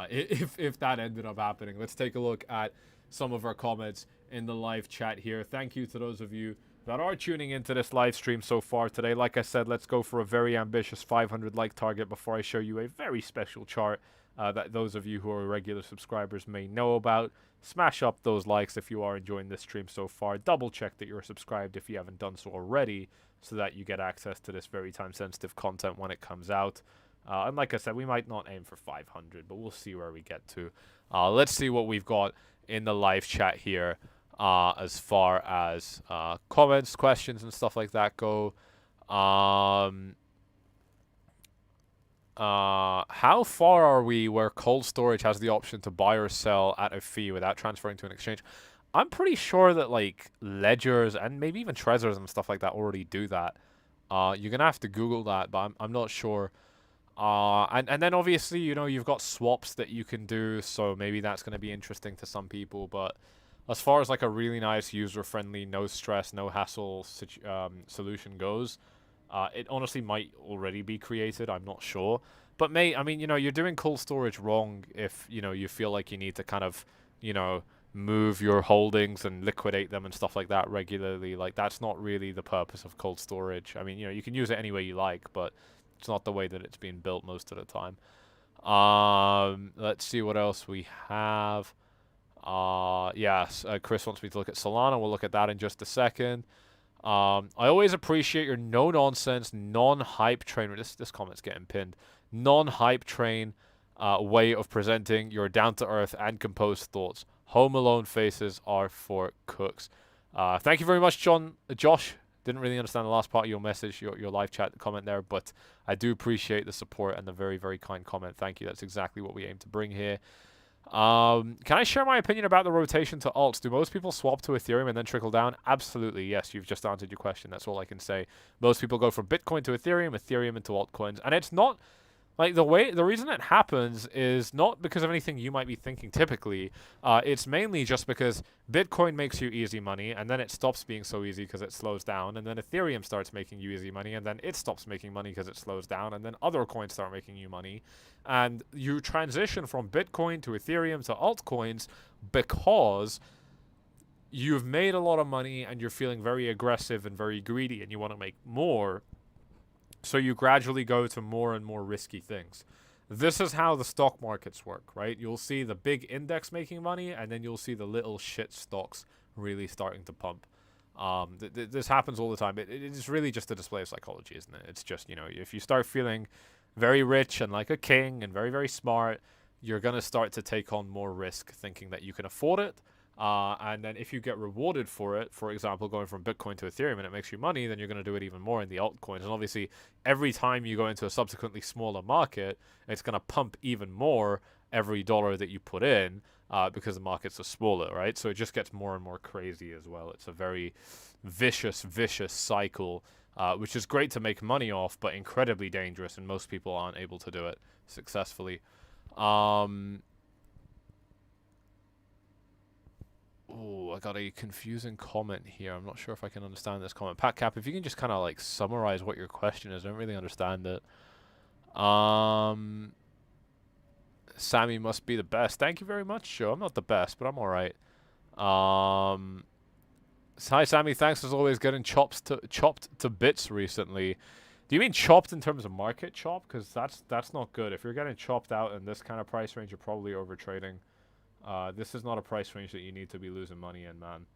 If that ended up happening. Let's take a look at some of our comments in the live chat here. Thank you to those of you that are tuning into this live stream so far today. Like I said, let's go for a very ambitious 500 like target before I show you a very special chart that those of you who are regular subscribers may know about. Smash up those likes if you are enjoying this stream so far. Double check that you're subscribed if you haven't done so already, so that you get access to this very time sensitive content when it comes out. And like I said, we might not aim for 500, but we'll see where we get to. Let's see what we've got in the live chat here as far as comments, questions, and stuff like that go. How far are we where cold storage has the option to buy or sell at a fee without transferring to an exchange? I'm pretty sure that like ledgers and maybe even Trezors and stuff like that already do that. You're gonna have to Google that, but I'm not sure. And then obviously, you know, you've got swaps that you can do, so maybe that's going to be interesting to some people. But as far as like a really nice, user-friendly, no stress, no hassle solution goes, it honestly might already be created. I'm not sure. But mate, I mean, you know, you're doing cold storage wrong if, you know, you feel like you need to kind of, you know, move your holdings and liquidate them and stuff like that regularly. Like, that's not really the purpose of cold storage. I mean, you know, you can use it any way you like, but it's not the way that it's being built most of the time. Let's see what else we have. Yes, Chris wants me to look at Solana. We'll look at that in just a second. I always appreciate your no-nonsense, non-hype train. This comment's getting pinned. Non-hype train way of presenting your down-to-earth and composed thoughts. Home Alone faces are for cooks. Thank you very much, Josh. Didn't really understand the last part of your message, your live chat comment there, but I do appreciate the support and the very, very kind comment. Thank you. That's exactly what we aim to bring here. Can I share my opinion about the rotation to alts? Do most people swap to Ethereum and then trickle down? Absolutely, yes. You've just answered your question. That's all I can say. Most people go from Bitcoin to Ethereum, Ethereum into altcoins, and it's not... Like, the reason it happens is not because of anything you might be thinking typically. It's mainly just because Bitcoin makes you easy money, and then it stops being so easy because it slows down, and then Ethereum starts making you easy money, and then it stops making money because it slows down, and then other coins start making you money. And you transition from Bitcoin to Ethereum to altcoins because you've made a lot of money, and you're feeling very aggressive and very greedy, and you want to make more. So you gradually go to more and more risky things. This is how the stock markets work, right? You'll see the big index making money, and then you'll see the little shit stocks really starting to pump. This happens all the time. It is really just a display of psychology, isn't it? It's just, you know, if you start feeling very rich and like a king and very, very smart, you're going to start to take on more risk thinking that you can afford it. And then if you get rewarded for it, for example, going from Bitcoin to Ethereum and it makes you money, then you're going to do it even more in the altcoins. And obviously, every time you go into a subsequently smaller market, it's going to pump even more every dollar that you put in because the markets are smaller, right? So it just gets more and more crazy as well. It's a very vicious cycle, which is great to make money off, but incredibly dangerous, and most people aren't able to do it successfully. Oh, I got a confusing comment here. I'm not sure if I can understand this comment. Pat Cap, if you can just kind of like summarize what your question is. I don't really understand it. Sammy must be the best. Thank you very much, Joe. I'm not the best, but I'm all right. Hi, Sammy. Thanks as always. Getting chopped to bits recently. Do you mean chopped in terms of market chop? Because that's not good. If you're getting chopped out in this kind of price range, you're probably over trading. This is not a price range that you need to be losing money in, man.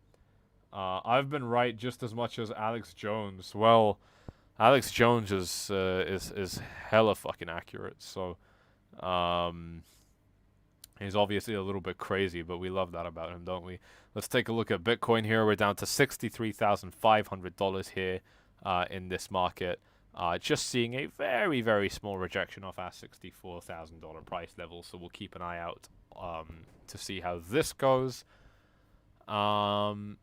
I've been right just as much as Alex Jones. Well, Alex Jones is hella fucking accurate. So, he's obviously a little bit crazy, but we love that about him, don't we? Let's take a look at Bitcoin here. We're down to $63,500 here in this market. Just seeing a very, very small rejection off our $64,000 price level. So we'll keep an eye out to see how this goes. And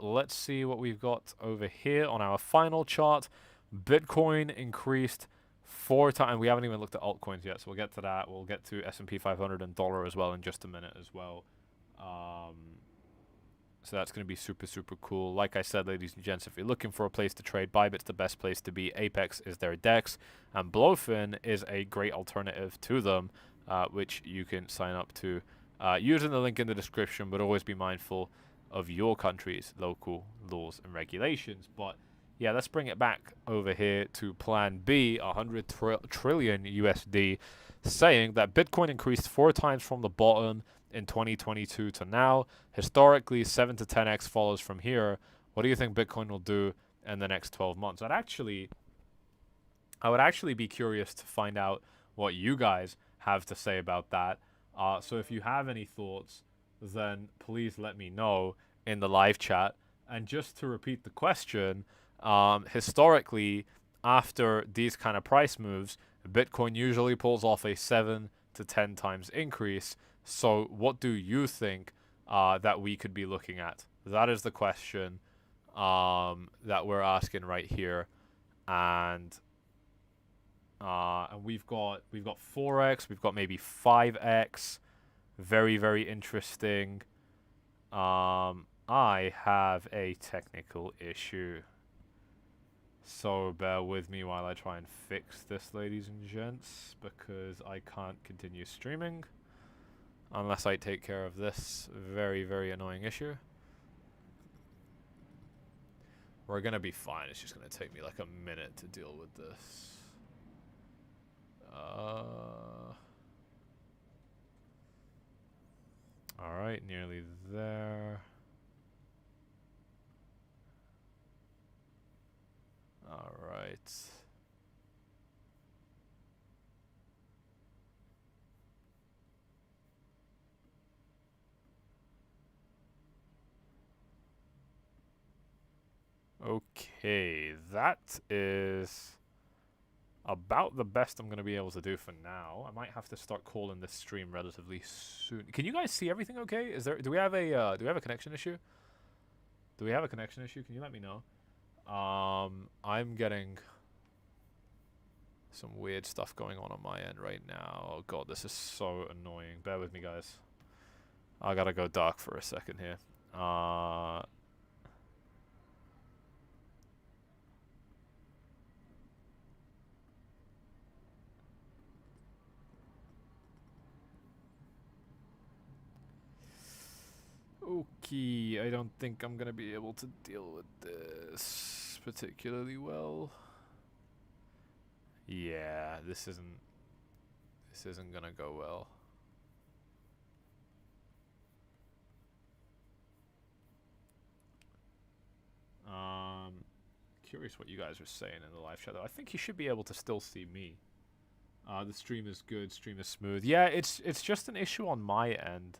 let's see what we've got over here on our final chart. Bitcoin increased 4 times. We haven't even looked at altcoins yet, so we'll get to that. We'll get to S&P 500 and dollar as well in just a minute as well. So that's going to be super, super cool. Like I said, ladies and gents, if you're looking for a place to trade, Bybit's the best place to be. Apex is their DEX, and Blowfin is a great alternative to them, which you can sign up to using the link in the description, but always be mindful of your country's local laws and regulations. But yeah, let's bring it back over here to Plan B, 100 trillion USD, saying that Bitcoin increased 4 times from the bottom in 2022 to now. Historically, 7 to 10x follows from here. What do you think Bitcoin will do in the next 12 months? I would actually be curious to find out what you guys have to say about that. So if you have any thoughts, then please let me know in the live chat. And just to repeat the question, historically, after these kind of price moves, Bitcoin usually pulls off a 7 to 10 times increase. So what do you think that we could be looking at? That is the question that we're asking right here. And we've got 4x, we've got maybe 5x. Very, very interesting. I have a technical issue, so bear with me while I try and fix this, ladies and gents, because I can't continue streaming unless I take care of this very, very annoying issue. We're gonna be fine. It's just gonna take me like a minute to deal with this. Alright, nearly there. Alright. Okay, that is about the best I'm going to be able to do for now. I might have to start calling this stream relatively soon. Can you guys see everything okay? Do we have a connection issue? Do we have a connection issue? Can you let me know? I'm getting some weird stuff going on my end right now. Oh god, this is so annoying. Bear with me, guys. I gotta go dark for a second here. Okay, I don't think I'm gonna be able to deal with this particularly well. Yeah, this isn't gonna go well. Curious what you guys are saying in the live chat though. I think you should be able to still see me. The stream is good, stream is smooth. Yeah, it's just an issue on my end.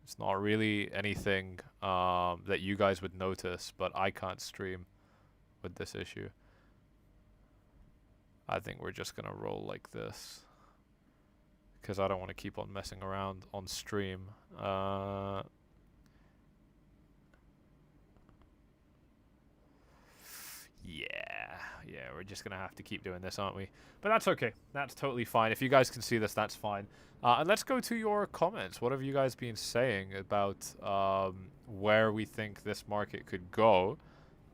It's not really anything that you guys would notice, but I can't stream with this issue. I think we're just gonna roll like this, because I don't want to keep on messing around on stream. Yeah, we're just gonna have to keep doing this, aren't we? But that's okay. That's totally fine. If you guys can see this, that's fine. And let's go to your comments. What have you guys been saying about where we think this market could go?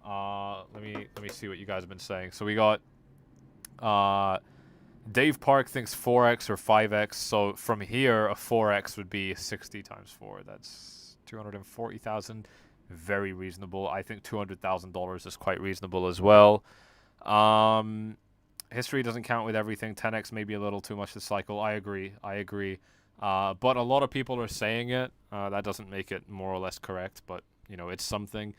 Let me see what you guys have been saying. So we got Dave Park thinks 4x or 5x. So from here, a 4x would be 60 times 4. That's 240,000. Very reasonable. I think $200,000 is quite reasonable as well. History doesn't count with everything. 10x may be a little too much to cycle. I agree. But a lot of people are saying it. That doesn't make it more or less correct, but you know, it's something.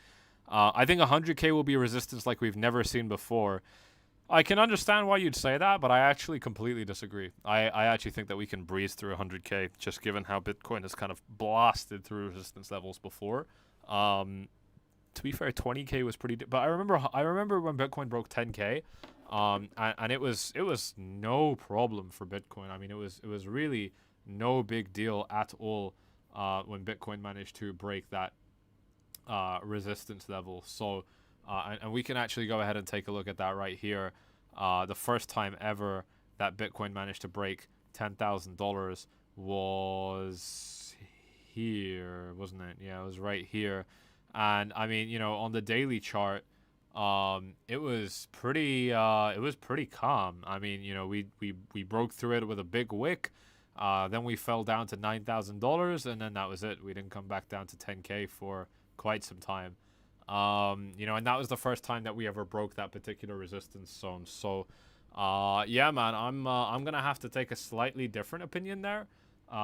I think 100k will be resistance like we've never seen before. I can understand why you'd say that, but I actually completely disagree. I actually think that we can breeze through 100k, just given how Bitcoin has kind of blasted through resistance levels before. To be fair, 20k was pretty, but I remember when Bitcoin broke 10k, and it was no problem for Bitcoin. I mean, it was really no big deal at all when Bitcoin managed to break that resistance level. So, and we can actually go ahead and take a look at that right here. The first time ever that Bitcoin managed to break $10,000 was here, wasn't it? Yeah, it was right here. And I mean, you know, on the daily chart, it was pretty calm. I mean, you know, we broke through it with a big wick. Then we fell down to $9,000, and then that was it. We didn't come back down to 10K for quite some time. You know, and that was the first time that we ever broke that particular resistance zone. So, yeah, man, I'm gonna have to take a slightly different opinion there,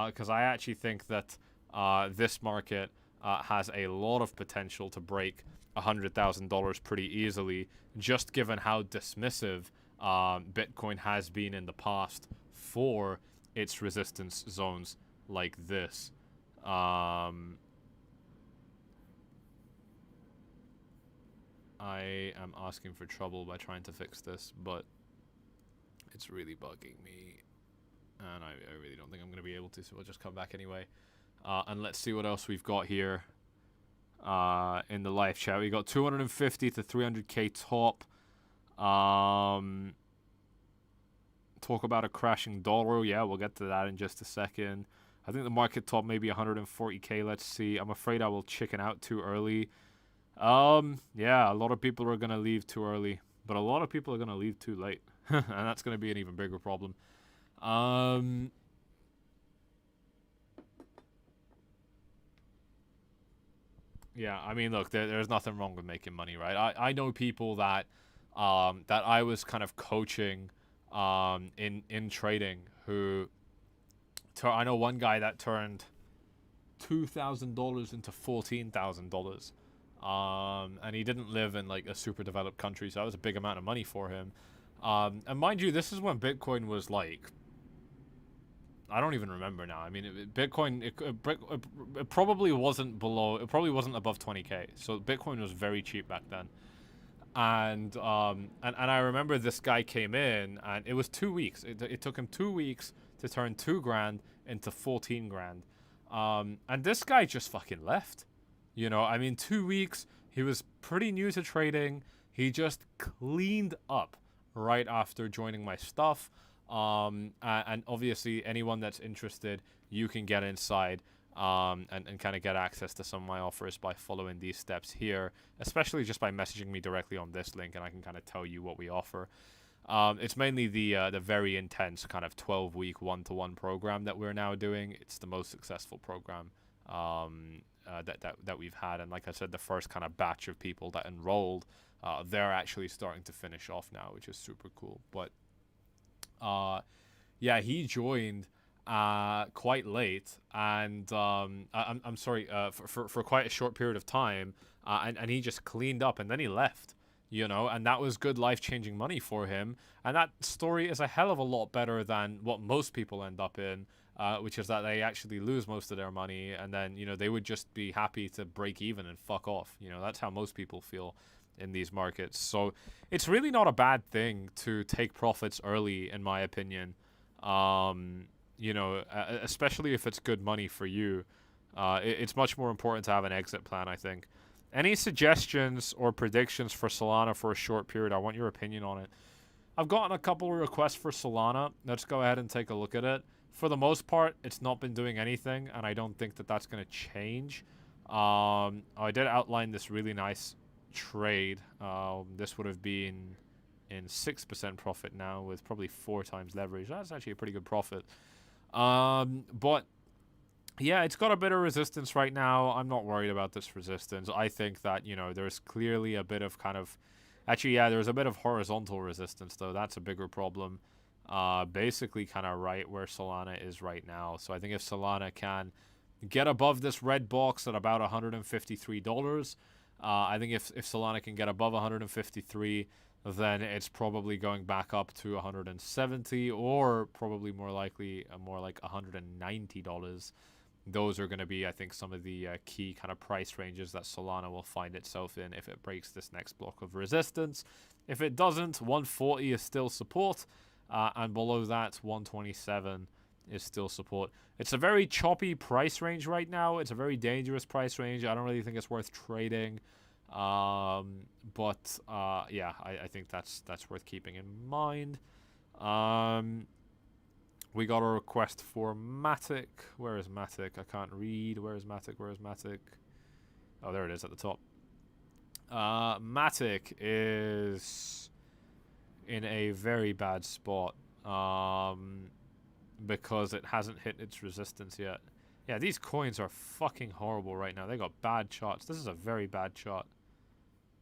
because I actually think that this market has a lot of potential to break $100,000 pretty easily, just given how dismissive Bitcoin has been in the past for its resistance zones like this. I am asking for trouble by trying to fix this, but it's really bugging me, and I really don't think I'm going to be able to, so we'll just come back anyway. And let's see what else we've got here in the live chat. We got 250 to 300k top. Talk about a crashing dollar. Yeah, we'll get to that in just a second. I think the market top maybe 140k. Let's see. I'm afraid I will chicken out too early. Yeah, a lot of people are going to leave too early, but a lot of people are going to leave too late. And that's going to be an even bigger problem. Yeah, I mean, look, there's nothing wrong with making money, right? I know people that that I was kind of coaching in trading who I know one guy that turned $2,000 into $14,000. And he didn't live in like a super developed country, so that was a big amount of money for him. And mind you, this is when Bitcoin was like, I don't even remember now. I mean, Bitcoin, it probably wasn't below, it probably wasn't above 20k. So Bitcoin was very cheap back then. And I remember this guy came in, and it was 2 weeks. It took him 2 weeks to turn 2 grand into 14 grand. And this guy just fucking left. You know, I mean, 2 weeks, he was pretty new to trading. He just cleaned up right after joining my stuff. And obviously, anyone that's interested, you can get inside and kind of get access to some of my offers by following these steps here, especially just by messaging me directly on this link, and I can kind of tell you what we offer. It's mainly the very intense kind of 12-week one-to-one program that we're now doing. It's the most successful program that we've had, and like I said, the first kind of batch of people that enrolled, they're actually starting to finish off now, which is super cool. But yeah, he joined quite late, and I'm sorry, for quite a short period of time, and he just cleaned up, and then he left. You know, and that was good life-changing money for him. And that story is a hell of a lot better than what most people end up in, which is that they actually lose most of their money, and then, you know, they would just be happy to break even and fuck off. You know, that's how most people feel in these markets. So it's really not a bad thing to take profits early, in my opinion. You know, especially if it's good money for you. It's much more important to have an exit plan, I think. Any suggestions or predictions for Solana for a short period? I want your opinion on it. I've gotten a couple of requests for Solana. Let's go ahead and take a look at it. For the most part, it's not been doing anything, and I don't think that that's going to change. I did outline this really nice trade. This would have been in 6% profit now with probably 4 times leverage. That's actually a pretty good profit. But yeah, it's got a bit of resistance right now. I'm not worried about this resistance. I think that, you know, there's clearly a bit of kind of... Actually, yeah, there's a bit of horizontal resistance, though. That's a bigger problem. Basically kind of right where Solana is right now. So I think if Solana can get above this red box at about $153, I think if Solana can get above 153, then it's probably going back up to 170, or probably more likely more like $190. Those are going to be, I think, some of the key kind of price ranges that Solana will find itself in if it breaks this next block of resistance. If it doesn't, 140 is still support, and below that, 127 is still support. It's a very choppy price range right now. It's a very dangerous price range. I don't really think it's worth trading. But yeah, I think that's worth keeping in mind. We got a request for Matic. Where is Matic? I can't read. Where is Matic? Where is Matic? Oh, there it is at the top. Matic is in a very bad spot because it hasn't hit its resistance yet. Yeah, these coins are fucking horrible right now. They got bad charts. This is a very bad chart.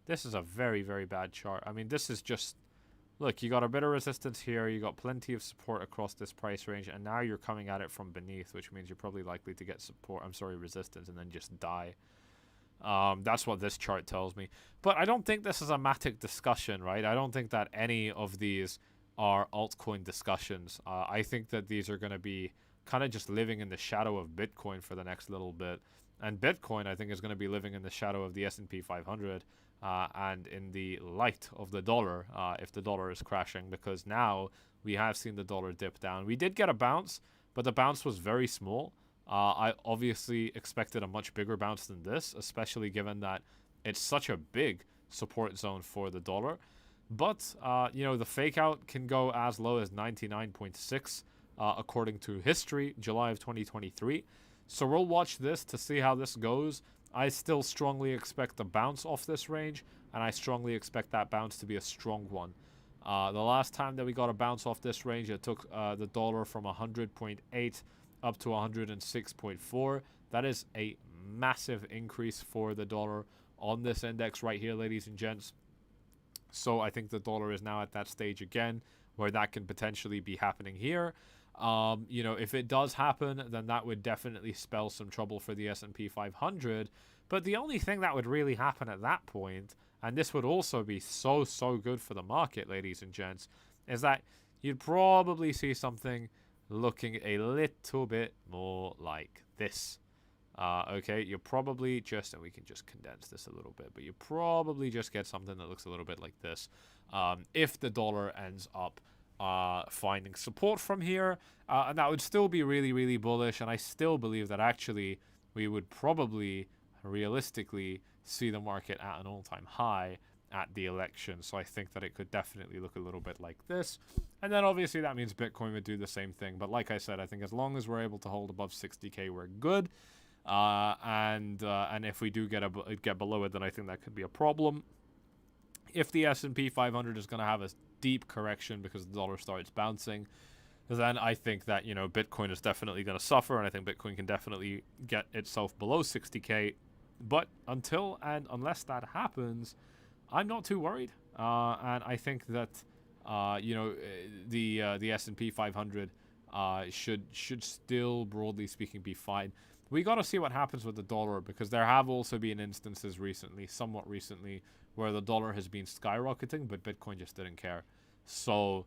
This is a very, very bad chart. I mean, this is just... Look, you got a bit of resistance here. You got plenty of support across this price range. And now you're coming at it from beneath, which means you're probably likely to get support. I'm sorry, resistance, and then just die. That's what this chart tells me. But I don't think this is a Matic discussion, right? I don't think that any of these are altcoin discussions. I think that these are going to be kind of just living in the shadow of Bitcoin for the next little bit. And Bitcoin, I think, is going to be living in the shadow of the S&P 500 and in the light of the dollar if the dollar is crashing, because now we have seen the dollar dip down. We did get a bounce, but the bounce was very small. I obviously expected a much bigger bounce than this, especially given that it's such a big support zone for the dollar. But, you know, the fake out can go as low as 99.6 according to history, July of 2023. So we'll watch this to see how this goes. I still strongly expect a bounce off this range, and I strongly expect that bounce to be a strong one. The last time that we got a bounce off this range, it took the dollar from 100.8 up to 106.4. That is a massive increase for the dollar on this index right here, ladies and gents. So I think the dollar is now at that stage again where that can potentially be happening here. You know, if it does happen, then that would definitely spell some trouble for the S&P 500. But the only thing that would really happen at that point, and this would also be so good for the market, ladies and gents, is that you'd probably see something looking a little bit more like this. Okay, you'll probably just, and we can just condense this a little bit, but you probably just get something that looks a little bit like this if the dollar ends up finding support from here, and that would still be really bullish. And I still believe that actually we would probably realistically see the market at an all-time high at the election. So I think that it could definitely look a little bit like this, and then obviously that means Bitcoin would do the same thing. But like I said, I think as long as we're able to hold above 60k, we're good. And if we do get below it, then I think that could be a problem. If the S&P 500 is going to have a deep correction because the dollar starts bouncing, then I think that, you know, Bitcoin is definitely going to suffer, and I think Bitcoin can definitely get itself below 60k. But until and unless that happens, I'm not too worried, and I think that you know, the S&P 500 should still, broadly speaking, be fine. We got to see what happens with the dollar, because there have also been instances recently, somewhat recently, where the dollar has been skyrocketing, but Bitcoin just didn't care. So,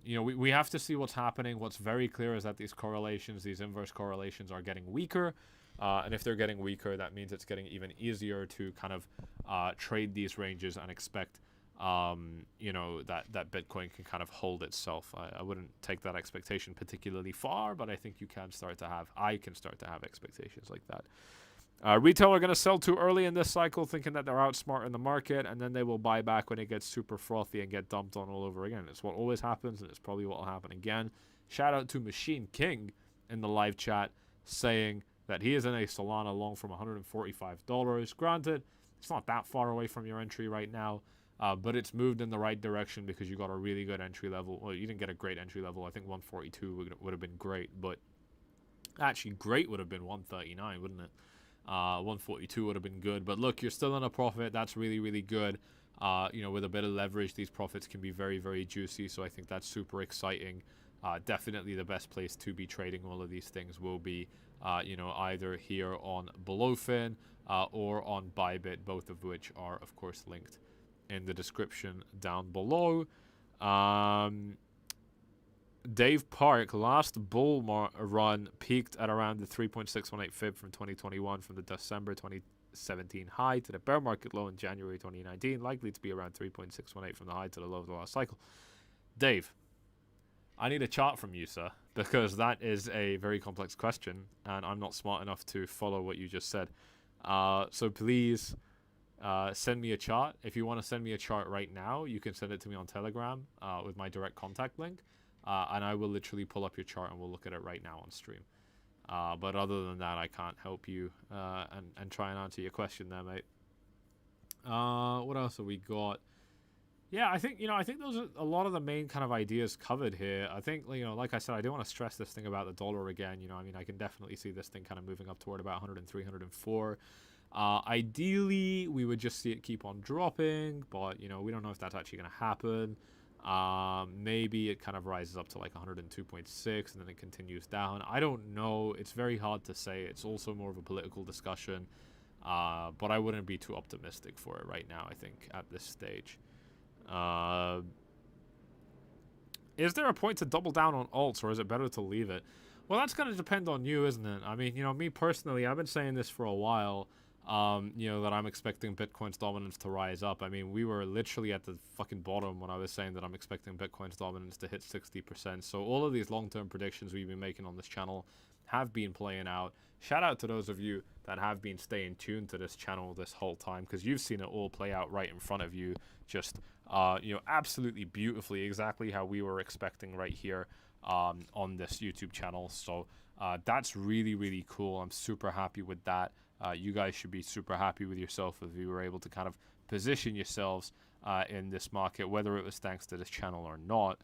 you know, we have to see what's happening. What's very clear is that these correlations, these inverse correlations, are getting weaker. And if they're getting weaker, that means it's getting even easier to kind of trade these ranges and expect, you know, that Bitcoin can kind of hold itself. I wouldn't take that expectation particularly far, but I think I can start to have expectations like that. Retail are going to sell too early in this cycle, thinking that they're outsmart in the market, and then they will buy back when it gets super frothy and get dumped on all over again. It's what always happens, and it's probably what will happen again. Shout out to Machine King in the live chat saying that he is in a Solana long from $145. Granted, it's not that far away from your entry right now, but it's moved in the right direction because you got a really good entry level. Well, you didn't get a great entry level. I think 142 would have been great, but actually great would have been 139, wouldn't it? 142 would have been good. But look, you're still in a profit. That's really good. You know, with a bit of leverage, these profits can be very juicy. So I think that's super exciting. Definitely the best place to be trading all of these things will be, you know, either here on Blowfin or on Bybit, both of which are, of course, linked in the description down below. Dave Park, last bull run peaked at around the 3.618 fib from 2021 from the December 2017 high to the bear market low in January 2019, likely to be around 3.618 from the high to the low of the last cycle. Dave, I need a chart from you, sir, because that is a very complex question, and I'm not smart enough to follow what you just said. So please send me a chart. If you want to send me a chart right now, you can send it to me on Telegram with my direct contact link. and I will literally pull up your chart and we'll look at it right now on stream. But other than that, I can't help you and try and answer your question there, mate. What else have we got? Yeah, I think those are a lot of the main kind of ideas covered here. I think, like I said, I do want to stress this thing about the dollar again. I mean, I can definitely see this thing kind of moving up toward about 103, 104. Ideally, we would just see it keep on dropping, but, we don't know if that's actually going to happen. Maybe it kind of rises up to like 102.6 and then it continues down. I don't know. It's very hard to say. It's also more of a political discussion. But I wouldn't be too optimistic for it right now, I think, at this stage. Is there a point to double down on alts, or is it better to leave it? Well, that's going to depend on you, isn't it? I mean, me personally, I've been saying this for a while, that I'm expecting Bitcoin's dominance to rise up. I mean, we were literally at the fucking bottom when I was saying that I'm expecting Bitcoin's dominance to hit 60%. So all of these long-term predictions we've been making on this channel have been playing out. Shout out to those of you that have been staying tuned to this channel this whole time, because you've seen it all play out right in front of you, just absolutely beautifully, exactly how we were expecting right here on this YouTube channel. So that's really, really cool. I'm super happy with that. You guys should be super happy with yourself if you were able to kind of position yourselves in this market, whether it was thanks to this channel or not.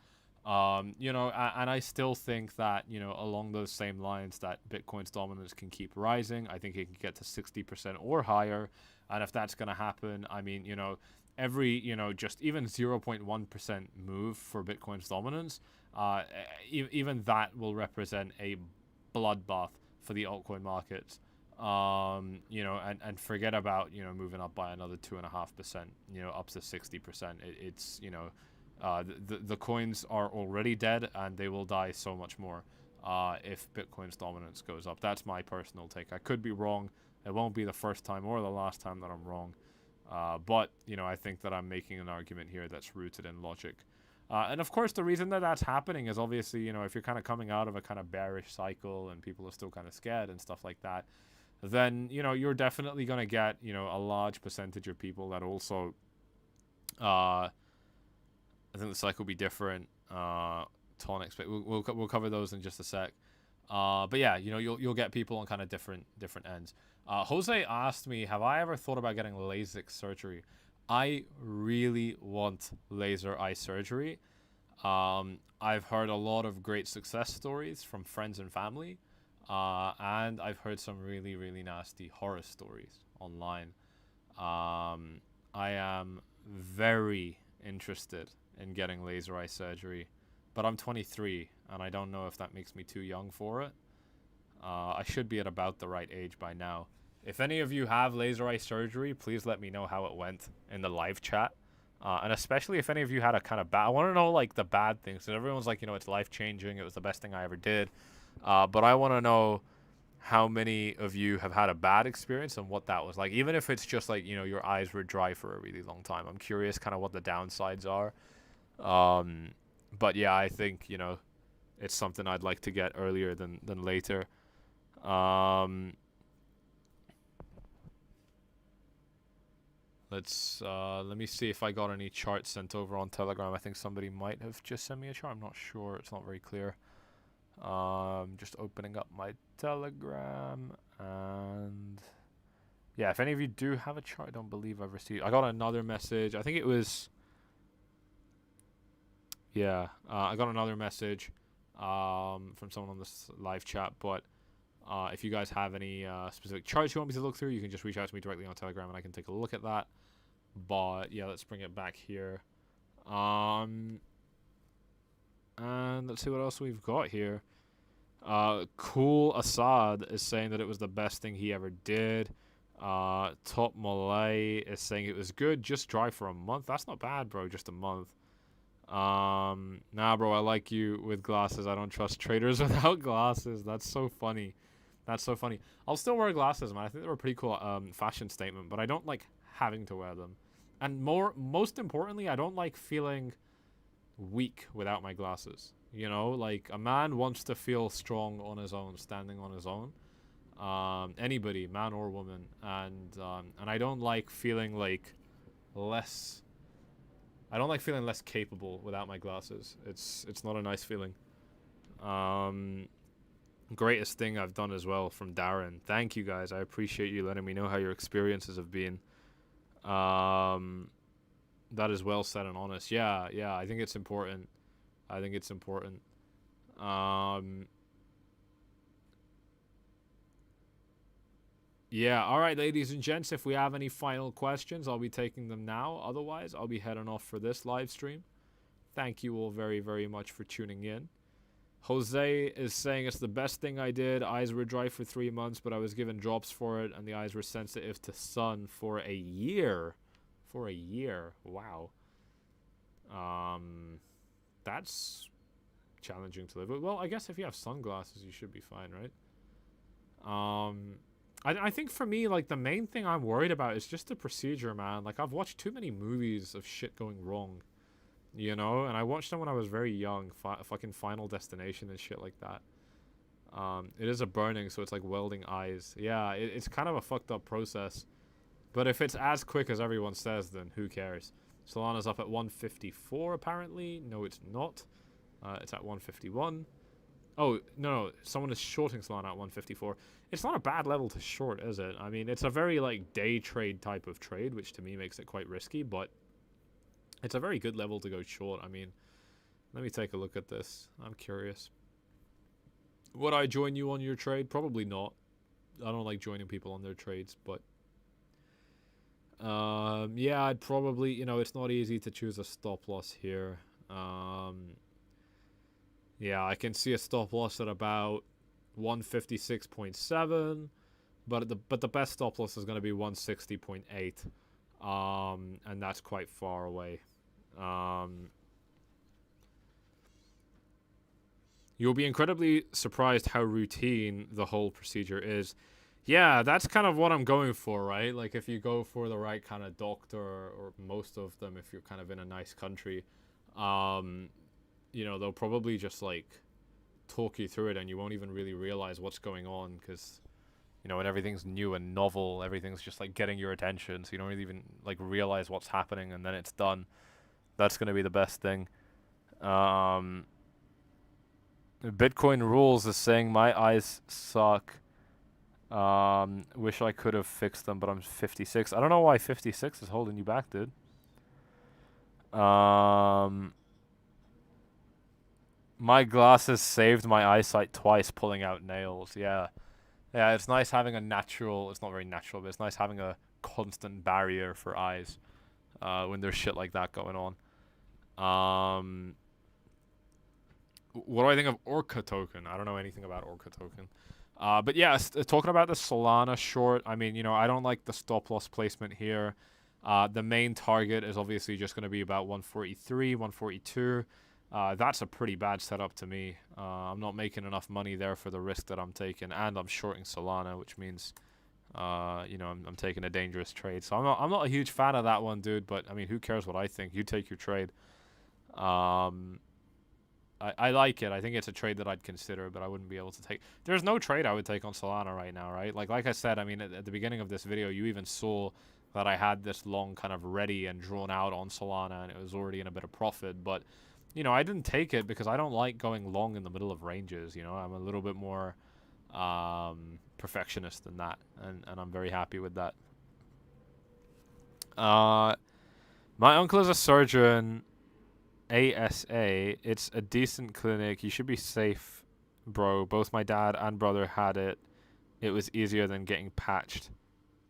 And I still think that, along those same lines, that Bitcoin's dominance can keep rising. I think it can get to 60% or higher. And if that's going to happen, I mean, every, just even 0.1% move for Bitcoin's dominance, even that will represent a bloodbath for the altcoin markets. And forget about, moving up by another 2.5%, up to 60%. It's, the coins are already dead, and they will die so much more if Bitcoin's dominance goes up. That's my personal take. I could be wrong. It won't be the first time or the last time that I'm wrong. But, I think that I'm making an argument here that's rooted in logic. And of course, the reason that that's happening is obviously, if you're kind of coming out of a kind of bearish cycle and people are still kind of scared and stuff like that, then, you're definitely going to get, a large percentage of people that also, I think the cycle will be different. Tonics, but we'll cover those in just a sec. But yeah, you'll get people on kind of different ends. Jose asked me, have I ever thought about getting LASIK surgery? I really want laser eye surgery. I've heard a lot of great success stories from friends and family. And I've heard some really, really nasty horror stories online. I am very interested in getting laser eye surgery, but I'm 23, and I don't know if that makes me too young for it. I should be at about the right age by now. If any of you have laser eye surgery, please let me know how it went in the live chat. And especially if any of you had a kind of bad... I want to know, like, the bad things. Because everyone's like, it's life-changing. It was the best thing I ever did. But I want to know how many of you have had a bad experience and what that was like. Even if it's just like, your eyes were dry for a really long time. I'm curious kind of what the downsides are. But yeah, I think, it's something I'd like to get earlier than later. Let me see if I got any charts sent over on Telegram. I think somebody might have just sent me a chart. I'm not sure. It's not very clear. Just opening up my Telegram, and yeah, if any of you do have a chart, I don't believe I've received. I got another message. I think it was, yeah, I got another message from someone on this live chat. But if you guys have any specific charts you want me to look through, you can just reach out to me directly on Telegram and I can take a look at that. But yeah, let's bring it back here. And let's see what else we've got here. 𝐁𝐥𝐨𝐽 is saying that it was the best thing he ever did. Top Malay is saying it was good, just dry for a month. That's not bad, bro, just a month. Nah, bro, I like you with glasses. I don't trust traders without glasses. That's so funny. That's so funny. I'll still wear glasses, man. I think they're a pretty cool fashion statement, but I don't like having to wear them. And most importantly, I don't like feeling weak without my glasses. Like, a man wants to feel strong on his own, standing on his own. Anybody, man or woman. And I don't like feeling like less. I don't like feeling less capable without my glasses. It's not a nice feeling. Greatest thing I've done as well from Darren. Thank you guys. I appreciate you letting me know how your experiences have been. That is well said and honest. Yeah, I think it's important. I think it's important. Yeah, alright, ladies and gents, if we have any final questions, I'll be taking them now. Otherwise, I'll be heading off for this live stream. Thank you all very, very much for tuning in. Jose is saying it's the best thing I did. Eyes were dry for 3 months, but I was given drops for it, and the eyes were sensitive to sun for a year. For a year. Wow. That's challenging to live with. Well, I guess if you have sunglasses, you should be fine, right? I think for me, like, the main thing I'm worried about is just the procedure, man. Like, I've watched too many movies of shit going wrong, you know? And I watched them when I was very young. Fucking Final Destination and shit like that. It is a burning, so it's like welding eyes. Yeah, it's kind of a fucked up process. But if it's as quick as everyone says, then who cares? Solana's up at 154, apparently. No, it's not. It's at 151. Oh, no, someone is shorting Solana at 154. It's not a bad level to short, is it? I mean, it's a very, like, day trade type of trade, which to me makes it quite risky, but it's a very good level to go short. I mean, let me take a look at this. I'm curious. Would I join you on your trade? Probably not. I don't like joining people on their trades, but yeah, I'd probably, you know, it's not easy to choose a stop loss here. Yeah, I can see a stop loss at about 156.7, but the best stop loss is going to be 160.8, and that's quite far away. You'll be incredibly surprised how routine the whole procedure is. Yeah, that's kind of what I'm going for, right? Like, if you go for the right kind of doctor, or most of them, if you're kind of in a nice country, you know, they'll probably just, like, talk you through it, and you won't even really realize what's going on, because, you know, when everything's new and novel, everything's just, like, getting your attention, so you don't really even, like, realize what's happening, and then it's done. That's going to be the best thing. Bitcoin Rules is saying, my eyes suck. Wish I could have fixed them, but I'm 56. I don't know why 56 is holding you back, dude. My glasses saved my eyesight twice pulling out nails. Yeah. Yeah, it's nice having a natural... It's not very natural, but it's nice having a constant barrier for eyes when there's shit like that going on. What do I think of Orca token? I don't know anything about Orca token. But yeah, talking about the Solana short, I mean, you know, I don't like the stop loss placement here. The main target is obviously just going to be about 143, 142. That's a pretty bad setup to me. I'm not making enough money there for the risk that I'm taking, and I'm shorting Solana, which means, you know, I'm taking a dangerous trade. So I'm not a huge fan of that one, dude. But I mean, who cares what I think? You take your trade. I like it. I think it's a trade that I'd consider, but I wouldn't be able to take. There's no trade I would take on Solana right now, right? Like I said, I mean, at the beginning of this video, you even saw that I had this long kind of ready and drawn out on Solana, and it was already in a bit of profit. But, you know, I didn't take it because I don't like going long in the middle of ranges. You know, I'm a little bit more perfectionist than that, and I'm very happy with that. My uncle is a surgeon. ASA, it's a decent clinic. You should be safe, bro. Both my dad and brother had it. It was easier than getting patched.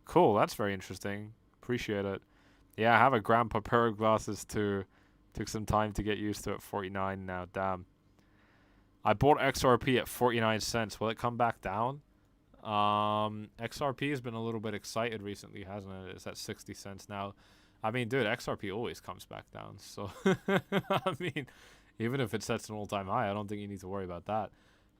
Cool, that's very interesting. Appreciate it. Yeah, I have a grandpa pair of glasses too. Took some time to get used to it. 49 now, damn. I bought XRP at 49 cents. Will it come back down? XRP has been a little bit excited recently, hasn't it? It's at 60 cents now. I mean, dude, XRP always comes back down. So, I mean, even if it sets an all-time high, I don't think you need to worry about that.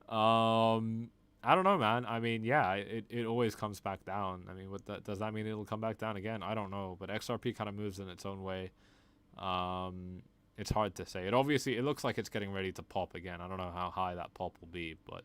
I don't know, man. I mean, yeah, it always comes back down. I mean, does that mean it'll come back down again? I don't know. But XRP kind of moves in its own way. It's hard to say. It looks like it's getting ready to pop again. I don't know how high that pop will be. But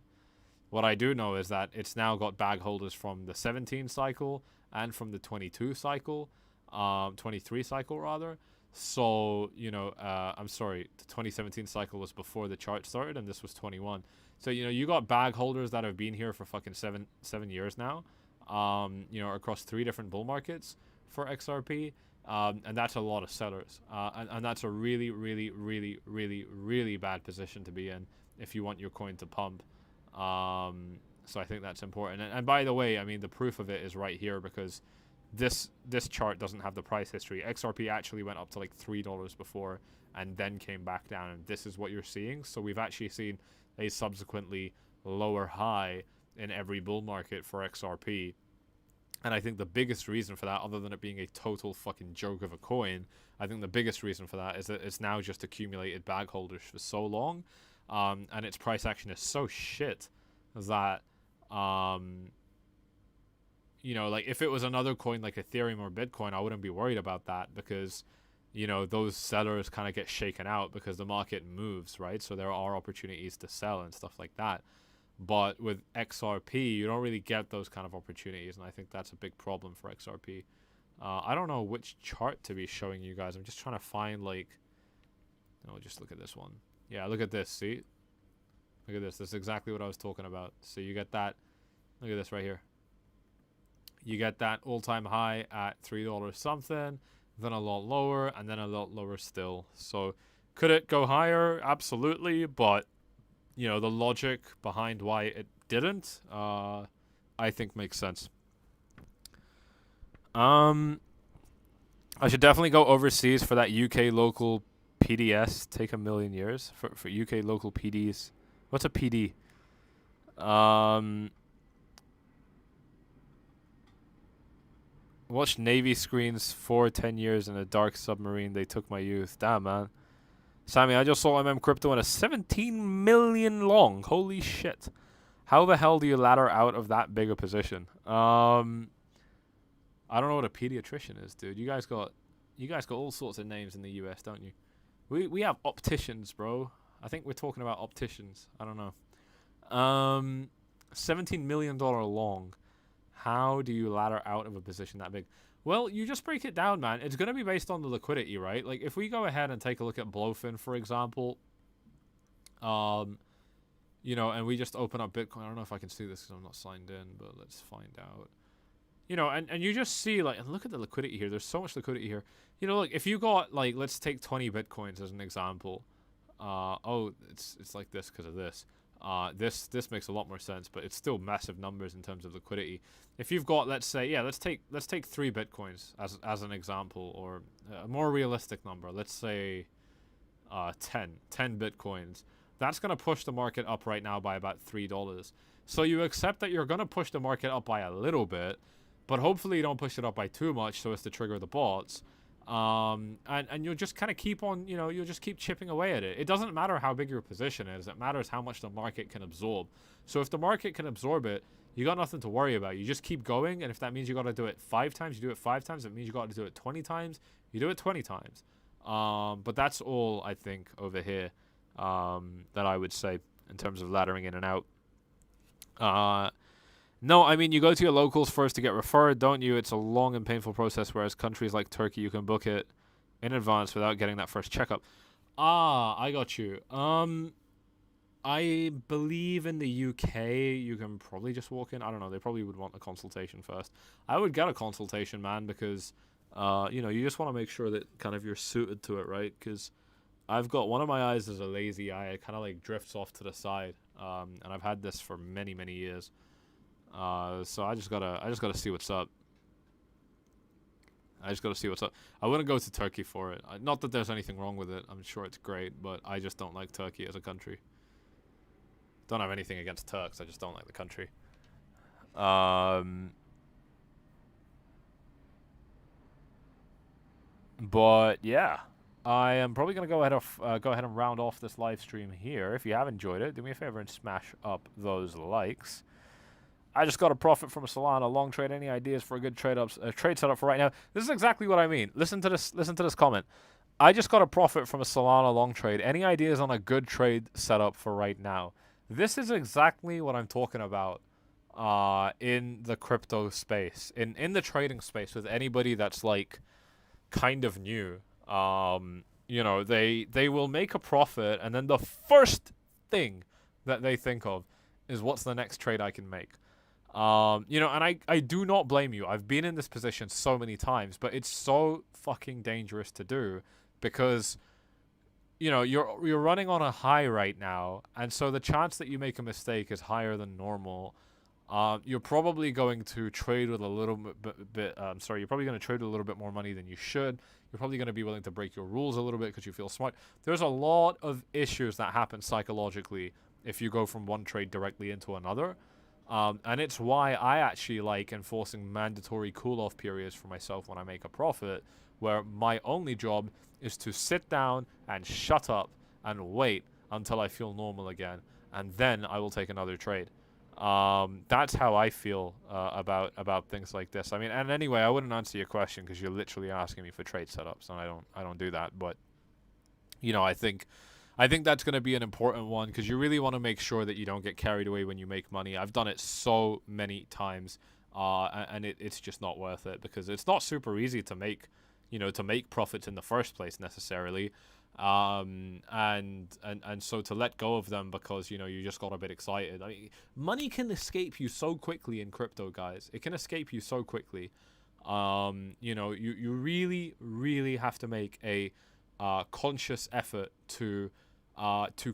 what I do know is that it's now got bag holders from the 17 cycle and from the 22 cycle. 23 cycle rather. So, you know, I'm sorry, the 2017 cycle was before the chart started, and this was 21. So, you know, you got bag holders that have been here for fucking seven years now, you know, across 3 different bull markets for XRP. And that's a lot of sellers. And that's a really, really, really, really, really bad position to be in if you want your coin to pump. So I think that's important. And by the way, I mean, the proof of it is right here, because this chart doesn't have the price history. XRP actually went up to like $3 before and then came back down, and this is what you're seeing. So we've actually seen a subsequently lower high in every bull market for XRP. And I think the biggest reason for that, other than it being a total fucking joke of a coin, I think the biggest reason for that is that it's now just accumulated bag holders for so long, and its price action is so shit that you know, like, if it was another coin like Ethereum or Bitcoin, I wouldn't be worried about that, because, you know, those sellers kind of get shaken out because the market moves, right? So there are opportunities to sell and stuff like that. But with XRP, you don't really get those kind of opportunities, and I think that's a big problem for XRP. I don't know which chart to be showing you guys. I'm just trying to find, like... No, just look at this one. Yeah, look at this, see? Look at this. This is exactly what I was talking about. So you get that... Look at this right here. You get that all-time high at $3 something, then a lot lower, and then a lot lower still. So could it go higher? Absolutely, but, you know, the logic behind why it didn't, I think makes sense. I should definitely go overseas for that UK local PDS. Take 1,000,000 years for UK local PDs. What's a PD? Watched Navy screens for 10 years in a dark submarine. They took my youth. Damn, man. Sammy, I just saw crypto in a 17 million long. Holy shit. How the hell do you ladder out of that big a position? I don't know what a pediatrician is, dude. You guys got all sorts of names in the US, don't you? We have opticians, bro. I think we're talking about opticians. I don't know. $17 million long. How do you ladder out of a position that big? Well, you just break it down, man. It's going to be based on the liquidity, right? Like, if we go ahead and take a look at Blowfin, for example, you know, and we just open up Bitcoin. I don't know if I can see this because I'm not signed in, but let's find out. You know, and you just see, like, and look at the liquidity here. There's so much liquidity here. You know, like, if you got, like, let's take 20 Bitcoins as an example. Oh, it's like this because of this. This makes a lot more sense, but it's still massive numbers in terms of liquidity. If you've got, let's say, yeah, let's take 3 Bitcoins as an example, or a more realistic number. Let's say 10 Bitcoins. That's going to push the market up right now by about $3. So you accept that you're going to push the market up by a little bit, but hopefully you don't push it up by too much so as to trigger the bots. And you'll just kind of keep on, you know, you'll just keep chipping away at it. It doesn't matter how big your position is. It matters how much the market can absorb. So if the market can absorb it, you got nothing to worry about. You just keep going, and if that means you got to do it 5 times, you do it 5 times. If it means you got to do it 20 times, you do it 20 times. But that's all, I think, over here that I would say in terms of laddering in and out. No, I mean, you go to your locals first to get referred, don't you? It's a long and painful process, whereas countries like Turkey, you can book it in advance without getting that first checkup. Ah, I got you. I believe in the UK, you can probably just walk in. I don't know. They probably would want a consultation first. I would get a consultation, man, because, you know, you just want to make sure that kind of you're suited to it, right? Because I've got one of my eyes is a lazy eye. It kind of like drifts off to the side, and I've had this for many, many years. So I just gotta see what's up. I wouldn't go to Turkey for it. Not that there's anything wrong with it. I'm sure it's great, but I just don't like Turkey as a country. Don't have anything against Turks. I just don't like the country. But yeah, I am probably gonna go ahead and round off this live stream here. If you have enjoyed it, do me a favor and smash up those likes. I just got a profit from a Solana long trade. Any ideas for a good trade setup for right now? This is exactly what I mean. Listen to this comment. I just got a profit from a Solana long trade. Any ideas on a good trade setup for right now? This is exactly what I'm talking about in the crypto space, in the trading space, with anybody that's like kind of new. You know, they will make a profit, and then the first thing that they think of is what's the next trade I can make. You know, and I do not blame you. I've been in this position so many times, but it's so fucking dangerous to do because, you know, you're running on a high right now, and so the chance that you make a mistake is higher than normal. You're probably going to trade with a little bit. You're probably going to trade with a little bit more money than you should. You're probably going to be willing to break your rules a little bit because you feel smart. There's a lot of issues that happen psychologically if you go from one trade directly into another. And it's why I actually like enforcing mandatory cool-off periods for myself when I make a profit, where my only job is to sit down and shut up and wait until I feel normal again, and then I will take another trade. That's how I feel about things like this. I mean, and anyway, I wouldn't answer your question because you're literally asking me for trade setups, and I don't do that. But you know, I think that's going to be an important one because you really want to make sure that you don't get carried away when you make money. I've done it so many times, and it's just not worth it because it's not super easy to make, you know, to make profits in the first place necessarily. And so to let go of them because, you know, you just got a bit excited. I mean, money can escape you so quickly in crypto, guys. It can escape you so quickly. You know, you really have to make a conscious effort to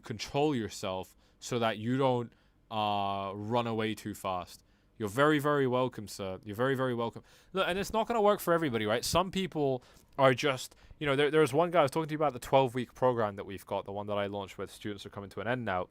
control yourself so that you don't run away too fast. You're very, very welcome, sir. You're very, very welcome. Look, and it's not going to work for everybody, right? Some people are just, you know, there's one guy I was talking to you about the 12-week program that we've got, the one that I launched with students are coming to an end now.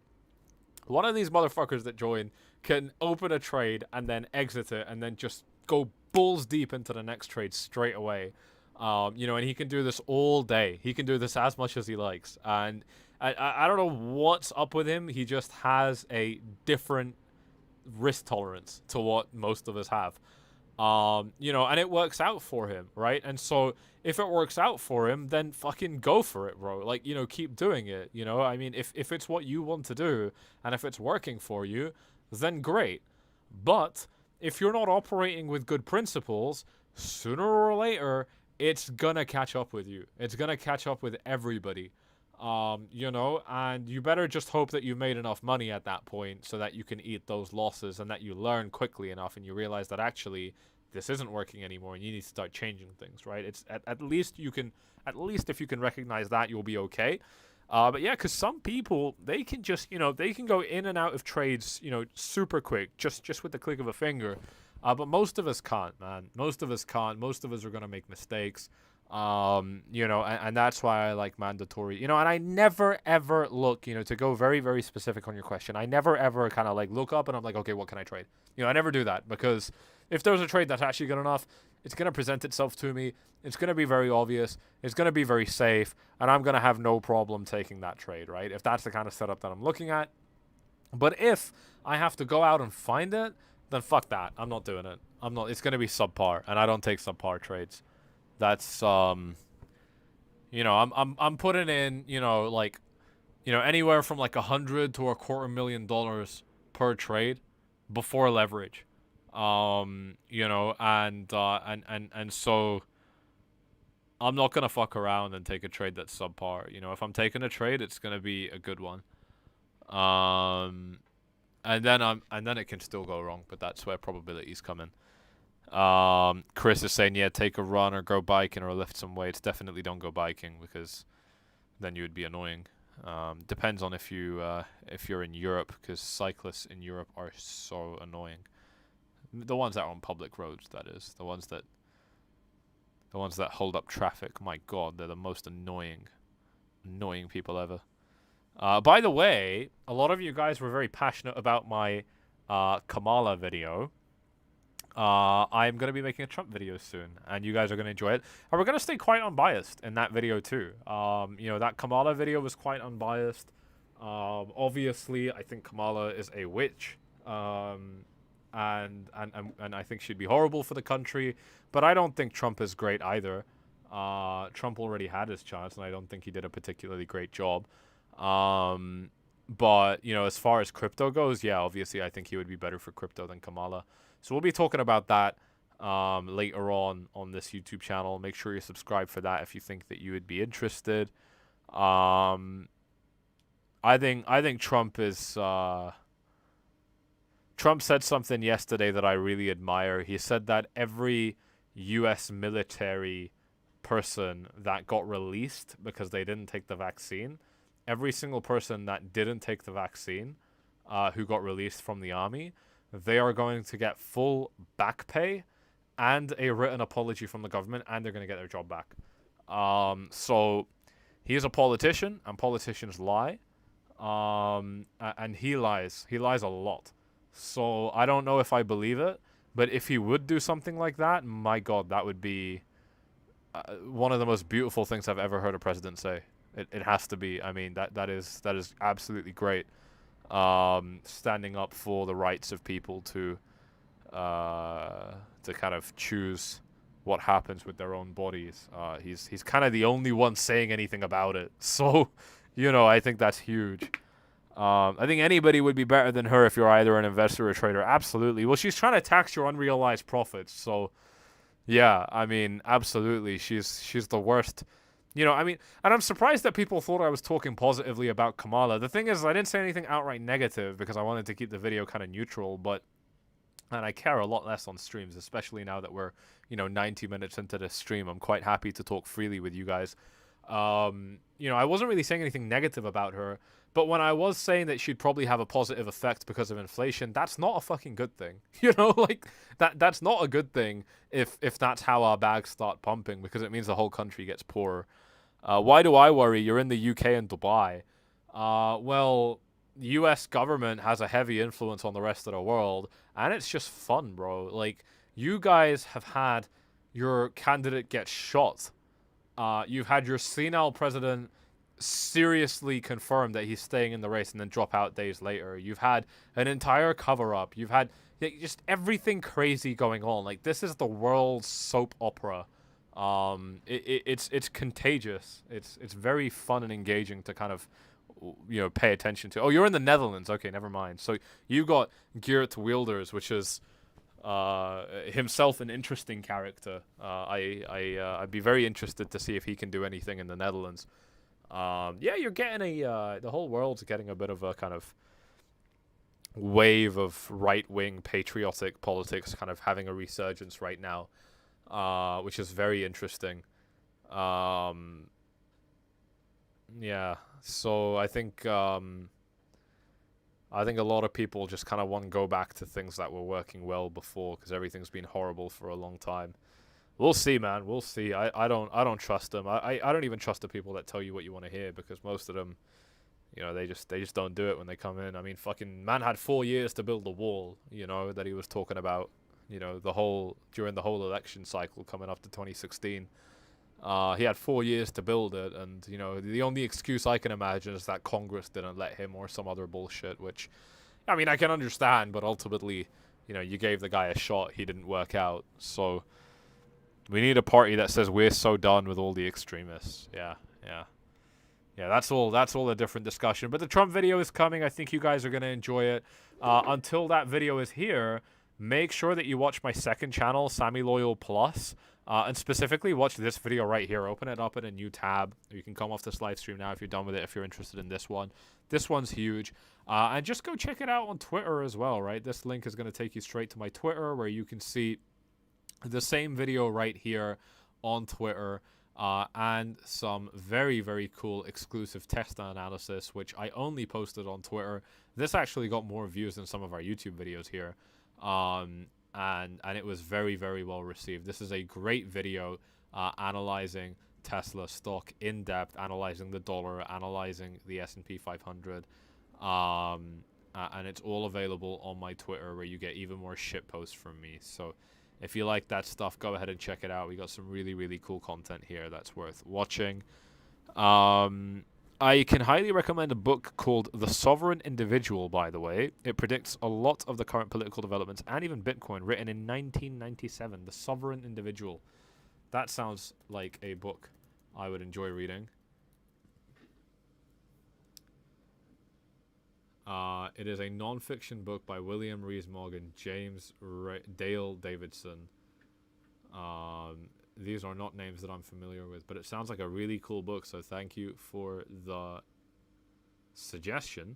One of these motherfuckers that join can open a trade and then exit it and then just go balls deep into the next trade straight away. You know, and he can do this all day. He can do this as much as he likes. And I don't know what's up with him. He just has a different risk tolerance to what most of us have. You know, and it works out for him, right? And so if it works out for him, then fucking go for it, bro. Like, you know, keep doing it, you know? I mean, if it's what you want to do and if it's working for you, then great. But if you're not operating with good principles, sooner or later, it's gonna catch up with you. It's gonna catch up with everybody. You know, and you better just hope that you made enough money at that point so that you can eat those losses and that you learn quickly enough and you realize that actually this isn't working anymore and you need to start changing things, right? It's at least you can, at least if you can recognize that, you'll be okay. But yeah, because some people, they can just, you know, they can go in and out of trades, you know, super quick, just with the click of a finger. But most of us can't, man. Most of us can't. Most of us are going to make mistakes. You know, and that's why I like mandatory, you know, and I never ever look, you know, to go very, very specific on your question, I never ever kind of like look up and I'm like, okay, what can I trade? You know, I never do that because if there's a trade that's actually good enough, it's going to present itself to me. It's going to be very obvious. It's going to be very safe. And I'm going to have no problem taking that trade, right? If that's the kind of setup that I'm looking at. But if I have to go out and find it, then fuck that. I'm not doing it. I'm not, it's going to be subpar and I don't take subpar trades. That's you know, I'm putting in, you know, like, you know, anywhere from like $100,000 to $250,000 per trade before leverage. You know, and so I'm not gonna fuck around and take a trade that's subpar. You know, if I'm taking a trade, it's gonna be a good one. And then it can still go wrong, but that's where probabilities come in. Chris is saying, yeah, take a run or go biking or lift some weights. Definitely don't go biking because then you would be annoying. Depends on if you're in Europe, because cyclists in Europe are so annoying. The ones that are on public roads, that is. The ones that hold up traffic. My God, they're the most annoying people ever. By the way, a lot of you guys were very passionate about my Kamala video. I'm going to be making a Trump video soon, and you guys are going to enjoy it. And we're going to stay quite unbiased in that video too. You know, that Kamala video was quite unbiased. Obviously, I think Kamala is a witch, and I think she'd be horrible for the country. But I don't think Trump is great either. Trump already had his chance, and I don't think he did a particularly great job. But, you know, as far as crypto goes, yeah, obviously I think he would be better for crypto than Kamala. So we'll be talking about that later on this YouTube channel. Make sure you subscribe for that if you think that you would be interested. I think Trump is Trump said something yesterday that I really admire. He said that every US military person that got released because they didn't take the vaccine, every single person that didn't take the vaccine who got released from the army, they are going to get full back pay and a written apology from the government, and they're going to get their job back. So he is a politician, and politicians lie. And he lies. He lies a lot. So I don't know if I believe it, but if he would do something like that, my God, that would be one of the most beautiful things I've ever heard a president say. It has to be. I mean, that is absolutely great. Standing up for the rights of people to kind of choose what happens with their own bodies. He's kind of the only one saying anything about it. So, you know, I think that's huge. I think anybody would be better than her if you're either an investor or a trader. Absolutely. Well, she's trying to tax your unrealized profits. So, yeah, I mean, absolutely. She's the worst. You know, I mean, and I'm surprised that people thought I was talking positively about Kamala. The thing is, I didn't say anything outright negative because I wanted to keep the video kind of neutral, and I care a lot less on streams, especially now that we're, 90 minutes into this stream. I'm quite happy to talk freely with you guys. I wasn't really saying anything negative about her, but when I was saying that she'd probably have a positive effect because of inflation, that's not a fucking good thing. Like that's not a good thing if that's how our bags start pumping, because it means the whole country gets poorer. Why do I worry? You're in the UK and Dubai. Well, the US government has a heavy influence on the rest of the world, and it's just fun, bro. Like, you guys have had your candidate get shot. You've had your senile president seriously confirm that he's staying in the race and then drop out days later. You've had an entire cover-up. You've had just everything crazy going on. Like, this is the world's soap opera. It's contagious. It's very fun and engaging to kind of pay attention to. Oh, you're in the Netherlands. Okay, never mind. So you got 𝐁𝐥𝐽𝐬𝐧, which is himself an interesting character. I'd be very interested to see if he can do anything in the Netherlands. You're getting the whole world's getting a bit of a kind of wave of right-wing patriotic politics kind of having a resurgence right now, which is very interesting. So I think a lot of people just kind of want to go back to things that were working well before, because everything's been horrible for a long time. We'll see, man. We'll see. I don't trust them. I don't even trust the people that tell you what you want to hear, because most of them, they just don't do it when they come in. I mean, fucking man had 4 years to build the wall, that he was talking about, during the whole election cycle coming up to 2016. He had 4 years to build it, and the only excuse I can imagine is that Congress didn't let him, or some other bullshit, which, I mean, I can understand, but ultimately, you gave the guy a shot, he didn't work out. So we need a party that says we're so done with all the extremists. Yeah, that's all a different discussion. But the Trump video is coming. I think you guys are going to enjoy it. Until that video is here, make sure that you watch my second channel, Sammy Loyal Plus. And specifically watch this video right here. Open it up in a new tab. You can come off this live stream now if you're done with it, if you're interested in this one. This one's huge. And just go check it out on Twitter as well, right? This link is going to take you straight to my Twitter, where you can see the same video right here on Twitter, and some very, very cool exclusive test analysis, which I only posted on Twitter. This actually got more views than some of our YouTube videos here. And it was very, very well received. This is a great video analyzing Tesla stock in depth, analyzing the dollar, analyzing the S&P 500. And it's all available on my Twitter, where you get even more shit posts from me. So if you like that stuff, go ahead and check it out. We got some really, really cool content here that's worth watching. I can highly recommend a book called The Sovereign Individual, by the way. It predicts a lot of the current political developments and even Bitcoin, written in 1997. The Sovereign Individual. That sounds like a book I would enjoy reading. It is a non-fiction book by William Rees-Mogg and James Dale Davidson. These are not names that I'm familiar with, but it sounds like a really cool book, so thank you for the suggestion.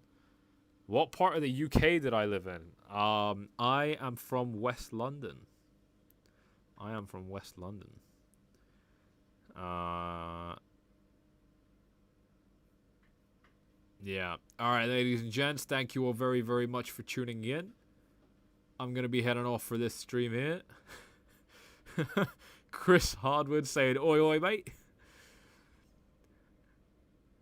What part of the UK did I live in? I am from West London. I am from West London. Yeah. Alright, ladies and gents, thank you all very, very much for tuning in. I'm going to be heading off for this stream here. Chris Hardwood saying, oi, oi, mate.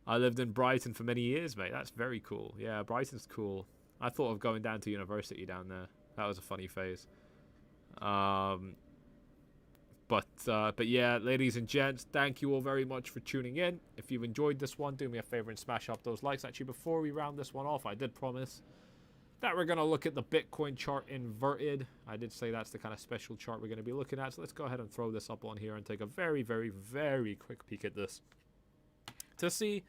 I lived in Brighton for many years, mate. That's very cool. Yeah, Brighton's cool. I thought of going down to university down there. That was a funny phase. But yeah, ladies and gents, thank you all very much for tuning in. If you enjoyed this one, do me a favor and smash up those likes. Actually, before we round this one off, I did promise that we're going to look at the Bitcoin chart inverted. I did say that's the kind of special chart we're going to be looking at. So let's go ahead and throw this up on here and take a very, very, very quick peek at this to see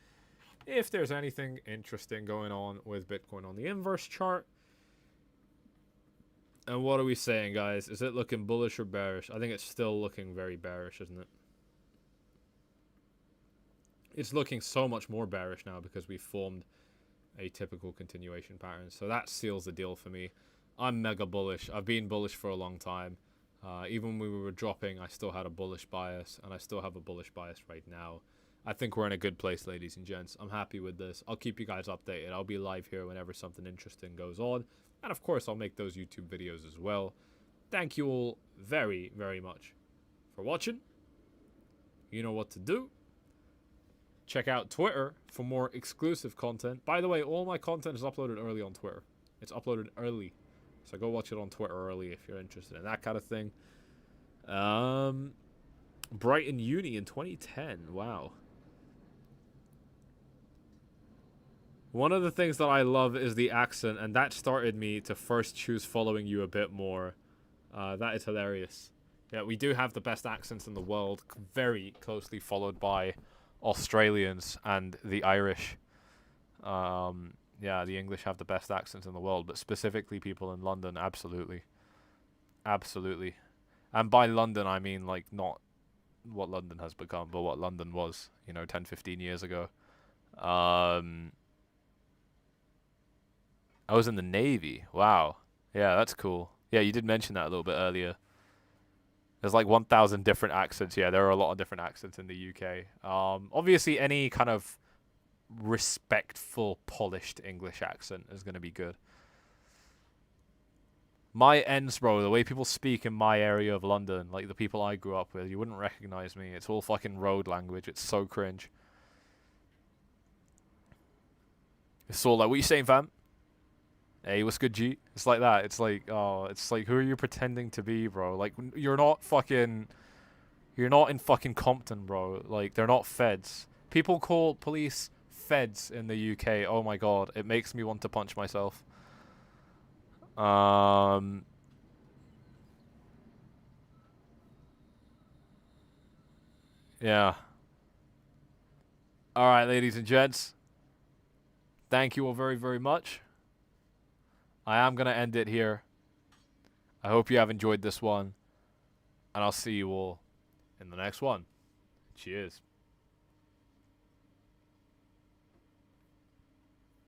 if there's anything interesting going on with Bitcoin on the inverse chart. And what are we saying, guys? Is it looking bullish or bearish? I think it's still looking very bearish, isn't it? It's looking so much more bearish now because we formed a typical continuation pattern. So that seals the deal for me. I'm mega bullish. I've been bullish for a long time. Even when we were dropping, I still had a bullish bias, and I still have a bullish bias right now. I think we're in a good place, ladies and gents. I'm happy with this. I'll keep you guys updated. I'll be live here whenever something interesting goes on. And of course, I'll make those YouTube videos as well. Thank you all very, very much for watching. You know what to do. Check out Twitter for more exclusive content. By the way, all my content is uploaded early on Twitter. It's uploaded early. So go watch it on Twitter early if you're interested in that kind of thing. Brighton Uni in 2010. Wow. One of the things that I love is the accent, and that started me to first choose following you a bit more. That is hilarious. Yeah, we do have the best accents in the world, very closely followed by Australians and the Irish. Yeah, the English have the best accents in the world, but specifically people in London, absolutely. Absolutely. And by London, I mean, like, not what London has become, but what London was, you know, 10, 15 years ago. I was in the Navy. Wow. Yeah, that's cool. Yeah, you did mention that a little bit earlier. There's like 1,000 different accents. Yeah, there are a lot of different accents in the UK. Obviously, any kind of respectful, polished English accent is going to be good. My ends, bro, the way people speak in my area of London, like the people I grew up with, you wouldn't recognize me. It's all fucking road language. It's so cringe. It's all like, what you saying, fam? Hey, what's good, G? It's like that. It's like, oh, it's like, who are you pretending to be, bro? Like, you're not in fucking Compton, bro. Like, they're not feds. People call police feds in the UK. Oh my god, it makes me want to punch myself. Yeah. Alright, ladies and gents. Thank you all very, very much. I am going to end it here. I hope you have enjoyed this one. And I'll see you all in the next one. Cheers.